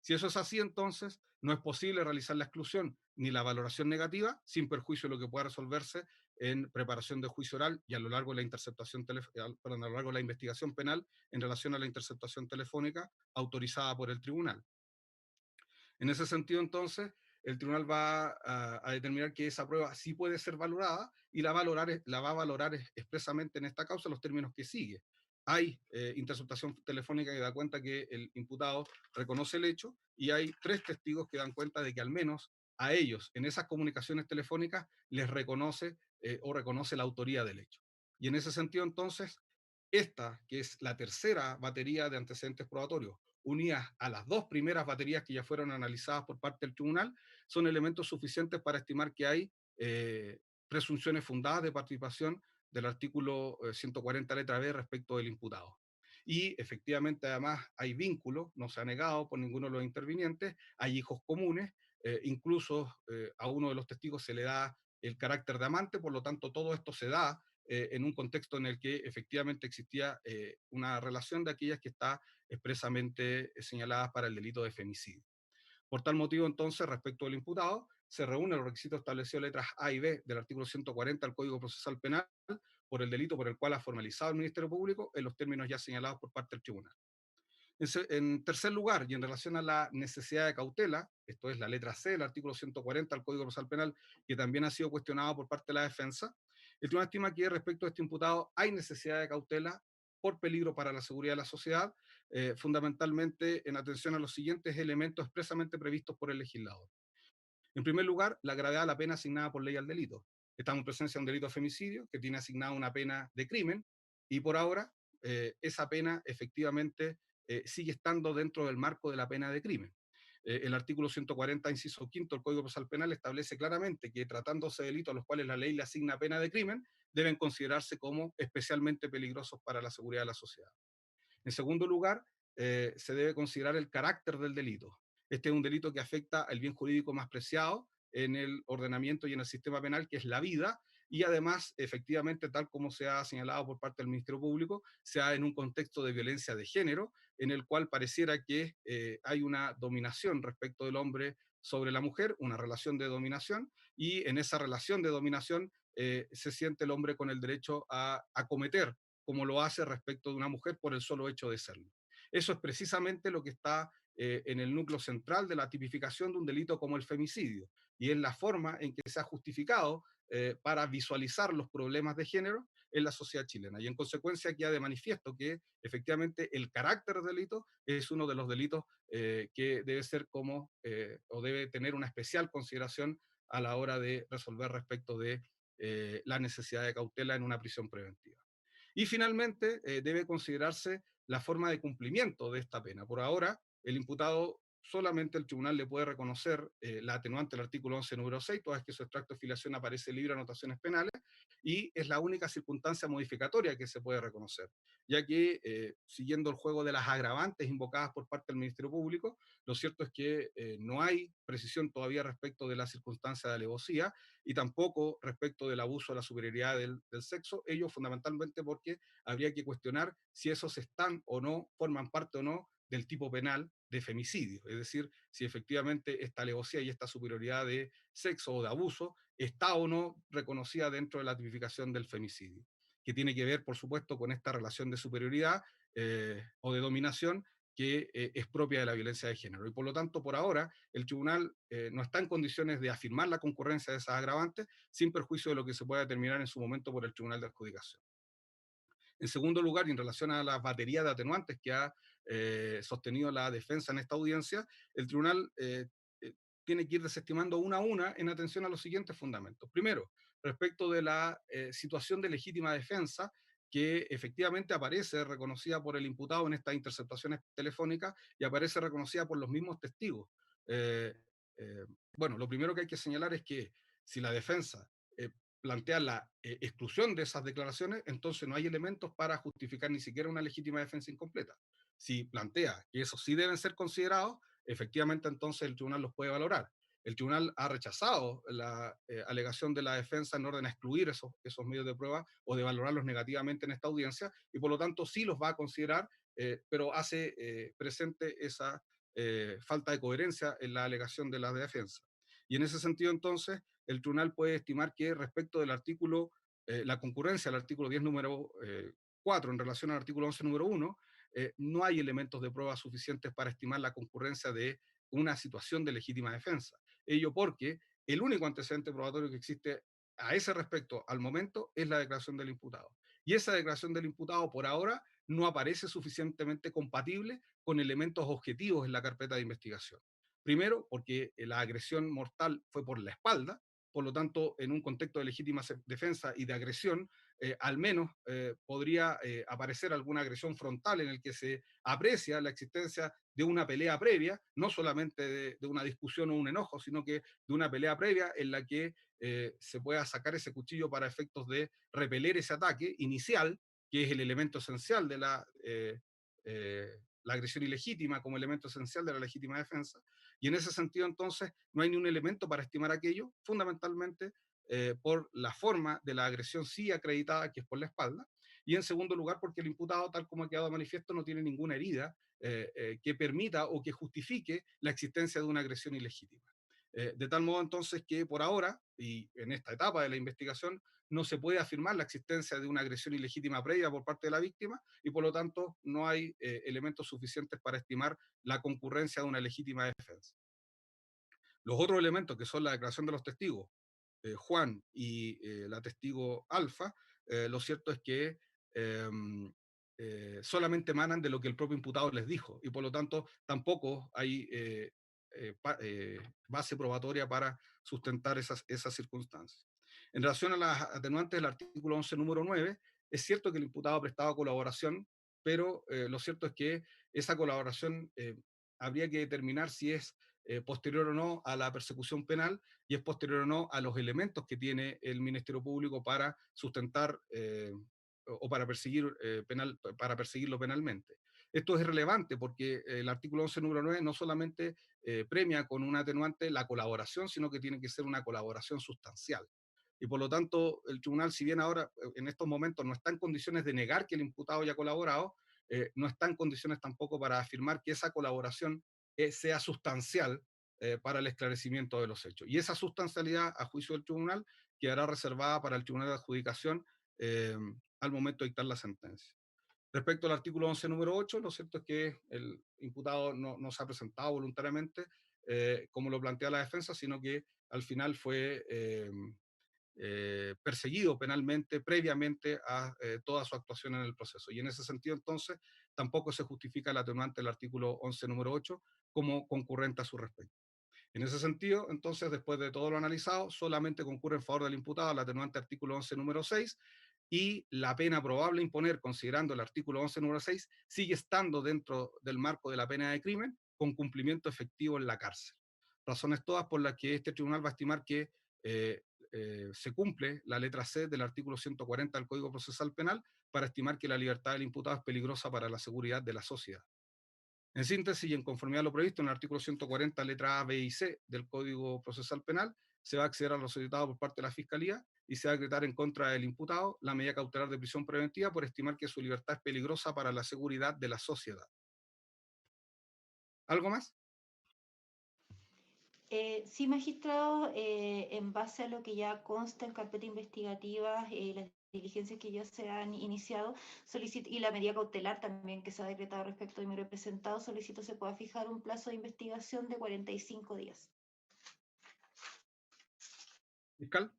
Si eso es así, entonces no es posible realizar la exclusión ni la valoración negativa sin perjuicio de lo que pueda resolverse en preparación de juicio oral y a lo largo de la interceptación perdón, a lo largo de la investigación penal en relación a la interceptación telefónica autorizada por el tribunal. En ese sentido, entonces, el tribunal va a determinar que esa prueba sí puede ser valorada y la va a valorar expresamente en esta causa los términos que sigue. Hay interceptación telefónica que da cuenta que el imputado reconoce el hecho y hay 3 testigos que dan cuenta de que al menos a ellos en esas comunicaciones telefónicas les reconoce o reconoce la autoría del hecho. Y en ese sentido, entonces, esta, que es la tercera batería de antecedentes probatorios, unidas a las 2 primeras baterías que ya fueron analizadas por parte del tribunal, son elementos suficientes para estimar que hay presunciones fundadas de participación del artículo 140 letra B respecto del imputado. Y efectivamente, además, hay vínculos, no se ha negado por ninguno de los intervinientes, hay hijos comunes, incluso a uno de los testigos se le da el carácter de amante, por lo tanto, todo esto se da en un contexto en el que efectivamente existía una relación de aquellas que está expresamente señaladas para el delito de femicidio. Por tal motivo, entonces, respecto del imputado, se reúnen los requisitos establecidos en letras A y B del artículo 140 del Código Procesal Penal por el delito por el cual ha formalizado el Ministerio Público en los términos ya señalados por parte del tribunal. En tercer lugar, y en relación a la necesidad de cautela, esto es la letra C del artículo 140 del Código Procesal Penal, que también ha sido cuestionado por parte de la defensa, el tribunal estima que respecto a este imputado hay necesidad de cautela por peligro para la seguridad de la sociedad, fundamentalmente en atención a los siguientes elementos expresamente previstos por el legislador. En primer lugar, la gravedad de la pena asignada por ley al delito. Estamos en presencia de un delito de femicidio que tiene asignada una pena de crimen y por ahora esa pena efectivamente sigue estando dentro del marco de la pena de crimen. El artículo 140, inciso quinto del Código Procesal Penal establece claramente que tratándose de delitos a los cuales la ley le asigna pena de crimen, deben considerarse como especialmente peligrosos para la seguridad de la sociedad. En segundo lugar, se debe considerar el carácter del delito. Este es un delito que afecta al bien jurídico más preciado en el ordenamiento y en el sistema penal, que es la vida, y además, efectivamente, tal como se ha señalado por parte del Ministerio Público, se da en un contexto de violencia de género, en el cual pareciera que hay una dominación respecto del hombre sobre la mujer, una relación de dominación, y en esa relación de dominación se siente el hombre con el derecho a acometer como lo hace respecto de una mujer por el solo hecho de serlo. Eso es precisamente lo que está en el núcleo central de la tipificación de un delito como el femicidio, y es la forma en que se ha justificado para visualizar los problemas de género en la sociedad chilena. Y en consecuencia queda de manifiesto que efectivamente el carácter del delito es uno de los delitos que debe ser o debe tener una especial consideración a la hora de resolver respecto de la necesidad de cautela en una prisión preventiva. Y finalmente, debe considerarse la forma de cumplimiento de esta pena. Por ahora, el imputado solamente el tribunal le puede reconocer la atenuante del artículo 11, número 6, toda vez que su extracto de filiación aparece libre de anotaciones penales, y es la única circunstancia modificatoria que se puede reconocer, ya que, siguiendo el juego de las agravantes invocadas por parte del Ministerio Público, lo cierto es que no hay precisión todavía respecto de la circunstancia de alevosía y tampoco respecto del abuso de la superioridad del sexo, ello fundamentalmente porque habría que cuestionar si esos están o no, forman parte o no del tipo penal de femicidio, es decir, si efectivamente esta alevosía y esta superioridad de sexo o de abuso está o no reconocida dentro de la tipificación del femicidio, que tiene que ver, por supuesto, con esta relación de superioridad o de dominación que es propia de la violencia de género. Y por lo tanto, por ahora, el tribunal no está en condiciones de afirmar la concurrencia de esas agravantes, sin perjuicio de lo que se pueda determinar en su momento por el tribunal de adjudicación. En segundo lugar, y en relación a la batería de atenuantes que ha sostenido la defensa en esta audiencia, el tribunal tiene que ir desestimando una a una en atención a los siguientes fundamentos. Primero, respecto de la situación de legítima defensa, que efectivamente aparece reconocida por el imputado en estas interceptaciones telefónicas y aparece reconocida por los mismos testigos. Eh, bueno, lo primero que hay que señalar es que si la defensa plantea la exclusión de esas declaraciones, entonces no hay elementos para justificar ni siquiera una legítima defensa incompleta. Si plantea que esos sí deben ser considerados, efectivamente entonces el tribunal los puede valorar. El tribunal ha rechazado la alegación de la defensa en orden a excluir esos medios de prueba o de valorarlos negativamente en esta audiencia y por lo tanto sí los va a considerar, pero hace presente esa falta de coherencia en la alegación de la defensa. Y en ese sentido entonces el tribunal puede estimar que respecto del artículo, la concurrencia al artículo 10 número 4 en relación al artículo 11 número 1, no hay elementos de prueba suficientes para estimar la concurrencia de una situación de legítima defensa. Ello porque el único antecedente probatorio que existe a ese respecto al momento es la declaración del imputado. Y esa declaración del imputado por ahora no aparece suficientemente compatible con elementos objetivos en la carpeta de investigación. Primero, porque la agresión mortal fue por la espalda, por lo tanto, en un contexto de legítima defensa y de agresión, al menos podría aparecer alguna agresión frontal en el que se aprecia la existencia de una pelea previa, no solamente de una discusión o un enojo, sino que de una pelea previa en la que se pueda sacar ese cuchillo para efectos de repeler ese ataque inicial, que es el elemento esencial de la agresión ilegítima como elemento esencial de la legítima defensa. Y en ese sentido, entonces, no hay ni un elemento para estimar aquello, fundamentalmente por la forma de la agresión sí acreditada, que es por la espalda, y en segundo lugar, porque el imputado, tal como ha quedado manifiesto, no tiene ninguna herida que permita o que justifique la existencia de una agresión ilegítima. De tal modo, entonces, que por ahora, y en esta etapa de la investigación, no se puede afirmar la existencia de una agresión ilegítima previa por parte de la víctima y por lo tanto no hay elementos suficientes para estimar la concurrencia de una legítima defensa. Los otros elementos, que son la declaración de los testigos, Juan y la testigo Alfa, lo cierto es que solamente emanan de lo que el propio imputado les dijo y por lo tanto tampoco hay base probatoria para sustentar esas circunstancias. En relación a las atenuantes del artículo 11, número 9, es cierto que el imputado ha prestado colaboración, pero lo cierto es que esa colaboración habría que determinar si es posterior o no a la persecución penal y es posterior o no a los elementos que tiene el Ministerio Público para sustentar o para, para perseguirlo penalmente. Esto es relevante porque el artículo 11, número 9, no solamente premia con un atenuante la colaboración, sino que tiene que ser una colaboración sustancial. Y por lo tanto, el tribunal, si bien ahora en estos momentos no está en condiciones de negar que el imputado haya colaborado, no está en condiciones tampoco para afirmar que esa colaboración sea sustancial para el esclarecimiento de los hechos. Y esa sustancialidad, a juicio del tribunal, quedará reservada para el tribunal de adjudicación al momento de dictar la sentencia. Respecto al artículo 11, número 8, lo cierto es que el imputado no se ha presentado voluntariamente, como lo plantea la defensa, sino que al final fue perseguido penalmente previamente a toda su actuación en el proceso. Y en ese sentido, entonces, tampoco se justifica el atenuante del artículo 11, número 8, como concurrente a su respecto. En ese sentido, entonces, después de todo lo analizado, solamente concurre en favor del imputado el atenuante artículo 11, número 6, y la pena probable a imponer, considerando el artículo 11, número 6, sigue estando dentro del marco de la pena de crimen, con cumplimiento efectivo en la cárcel. Razones todas por las que este tribunal va a estimar que se cumple la letra C del artículo 140 del Código Procesal Penal para estimar que la libertad del imputado es peligrosa para la seguridad de la sociedad. En síntesis y en conformidad a lo previsto en el artículo 140, letra A, B y C del Código Procesal Penal, se va a acceder a lo solicitado por parte de la Fiscalía y se va a decretar en contra del imputado la medida cautelar de prisión preventiva por estimar que su libertad es peligrosa para la seguridad de la sociedad. ¿Algo más? Sí, magistrado, en base a lo que ya consta en carpeta investigativa, las diligencias que ya se han iniciado, solicito, y la medida cautelar también que se ha decretado respecto de mi representado, solicito se pueda fijar un plazo de investigación de 45 días. Fiscal.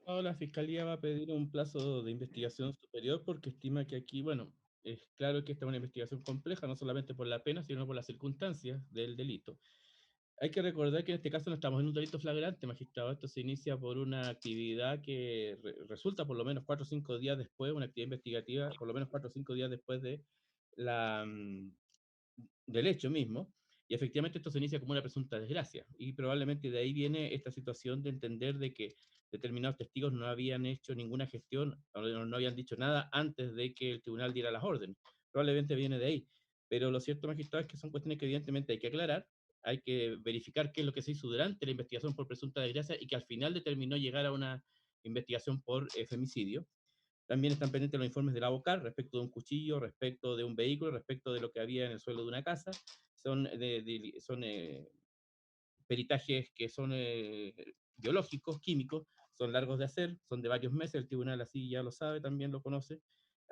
La Fiscalía va a pedir un plazo de investigación superior porque estima que aquí, bueno, es claro que esta es una investigación compleja, no solamente por la pena, sino por las circunstancias del delito. Hay que recordar que en este caso no estamos en un delito flagrante, magistrado. Esto se inicia por una actividad que resulta por lo menos 4 o 5 días después, una actividad investigativa, por lo menos 4 o 5 días después de la, del hecho mismo. Y efectivamente esto se inicia como una presunta desgracia. Y probablemente de ahí viene esta situación de entender de que determinados testigos no habían hecho ninguna gestión, o no habían dicho nada antes de que el tribunal diera las órdenes. Probablemente viene de ahí. Pero lo cierto, magistrado, es que son cuestiones que evidentemente hay que aclarar, hay que verificar qué es lo que se hizo durante la investigación por presunta desgracia y que al final determinó llegar a una investigación por femicidio. También están pendientes los informes de la ABOCAR respecto de un cuchillo, respecto de un vehículo, respecto de lo que había en el suelo de una casa. Son, son peritajes que son biológicos, químicos, son largos de hacer, son de varios meses, el tribunal así ya lo sabe, también lo conoce.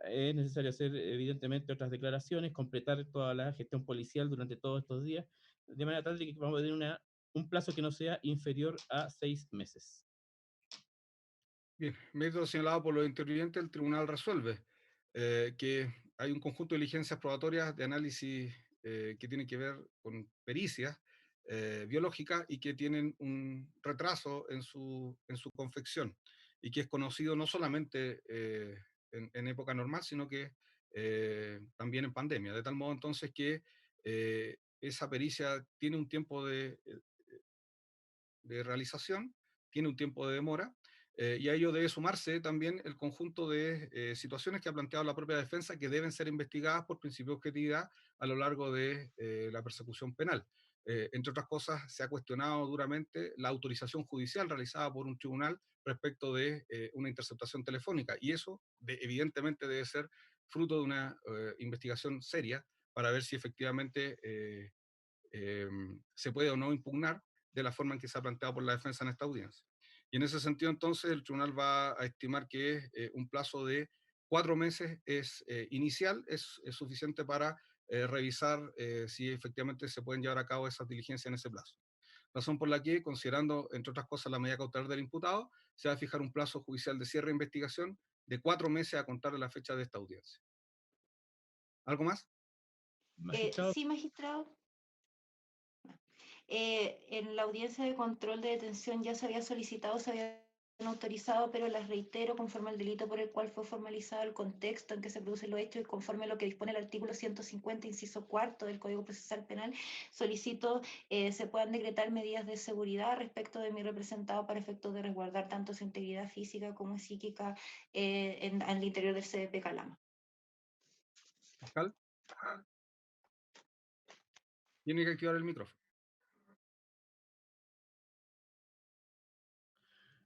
Es necesario hacer, evidentemente, otras declaraciones, completar toda la gestión policial durante todos estos días, de manera tal de que vamos a tener un plazo que no sea inferior a 6 meses. Bien, método señalado por los intervinientes, el tribunal resuelve que hay un conjunto de diligencias probatorias de análisis que tienen que ver con pericias biológicas y que tienen un retraso en su confección y que es conocido no solamente en época normal, sino que también en pandemia, de tal modo entonces que esa pericia tiene un tiempo de realización, tiene un tiempo de demora, y a ello debe sumarse también el conjunto de situaciones que ha planteado la propia defensa que deben ser investigadas por principio de objetividad a lo largo de la persecución penal. Entre otras cosas, se ha cuestionado duramente la autorización judicial realizada por un tribunal respecto de una interceptación telefónica, y eso evidentemente debe ser fruto de una investigación seria para ver si efectivamente se puede o no impugnar de la forma en que se ha planteado por la defensa en esta audiencia. Y en ese sentido, entonces, el tribunal va a estimar que un plazo de 4 meses es inicial, es suficiente para revisar si efectivamente se pueden llevar a cabo esas diligencias en ese plazo. Razón por la que, considerando, entre otras cosas, la medida cautelar del imputado, se va a fijar un plazo judicial de cierre de investigación de 4 meses a contar de la fecha de esta audiencia. ¿Algo más? Magistrado, Sí, magistrado. En la audiencia de control de detención ya se había solicitado, se había autorizado, pero las reitero conforme al delito por el cual fue formalizado el contexto en que se producen los hechos y conforme a lo que dispone el artículo 150, inciso cuarto del Código Procesal Penal, solicito se puedan decretar medidas de seguridad respecto de mi representado para efectos de resguardar tanto su integridad física como psíquica en el interior del CDP Calama. Fiscal, tiene que activar el micrófono.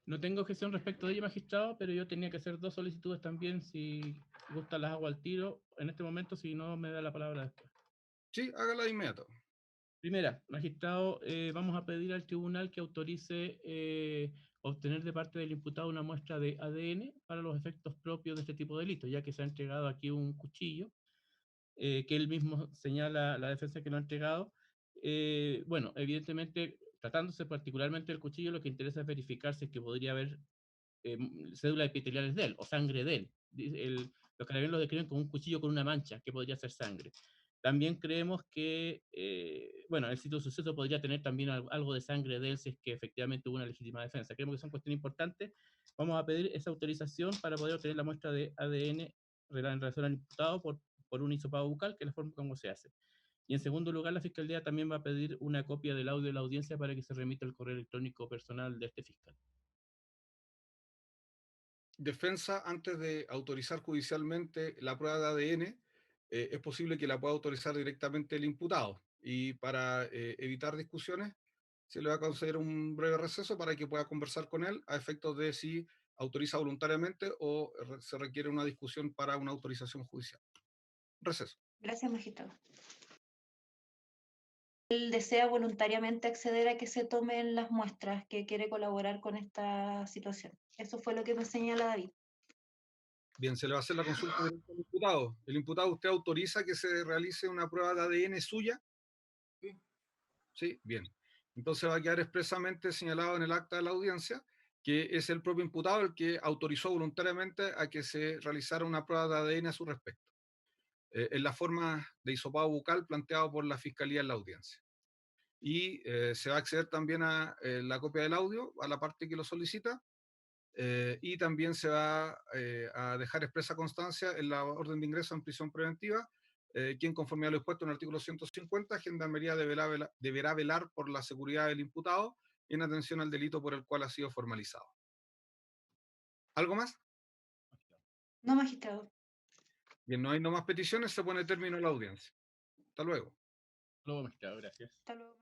no tengo objeción respecto de ello, magistrado, pero yo tenía que hacer 2 solicitudes también, si gusta las hago al tiro en este momento, si no me da la palabra después. Sí, hágala de inmediato. Primera, magistrado, vamos a pedir al tribunal que autorice obtener de parte del imputado una muestra de ADN para los efectos propios de este tipo de delito, ya que se ha entregado aquí un cuchillo, que él mismo señala la defensa que lo ha entregado. Bueno, evidentemente, tratándose particularmente del cuchillo, lo que interesa es verificar si es que podría haber cédulas epiteliales de él o sangre de él. Los carabineros lo describen como un cuchillo con una mancha, que podría ser sangre. También creemos que, bueno, el sitio de suceso podría tener también algo de sangre de él si es que efectivamente hubo una legítima defensa. Creemos que son cuestiones importantes. Vamos a pedir esa autorización para poder obtener la muestra de ADN en relación al imputado por un hisopado bucal, que es la forma como se hace. Y en segundo lugar, la Fiscalía también va a pedir una copia del audio de la audiencia para que se remita el correo electrónico personal de este fiscal. Defensa, antes de autorizar judicialmente la prueba de ADN, es posible que la pueda autorizar directamente el imputado. Y para evitar discusiones, se le va a conceder un breve receso para que pueda conversar con él a efectos de si autoriza voluntariamente o se requiere una discusión para una autorización judicial. Receso. Gracias, magistrado. desea voluntariamente acceder a que se tomen las muestras, que quiere colaborar con esta situación. Eso fue lo que me señala David. Bien, se le va a hacer la consulta directa al imputado. ¿El imputado usted autoriza que se realice una prueba de ADN suya? Sí. Sí, bien. Entonces va a quedar expresamente señalado en el acta de la audiencia que es el propio imputado el que autorizó voluntariamente a que se realizara una prueba de ADN a su respecto, en la forma de hisopado bucal planteado por la Fiscalía en la audiencia. Y se va a acceder también a la copia del audio, a la parte que lo solicita, y también se va a dejar expresa constancia en la orden de ingreso en prisión preventiva, quien conforme a lo expuesto en el artículo 150, Gendarmería deberá velar por la seguridad del imputado en atención al delito por el cual ha sido formalizado. ¿Algo más? No, magistrado. Bien, no hay no más peticiones, se pone término a la audiencia. Hasta luego. Luego, magistrado, gracias. Hasta luego.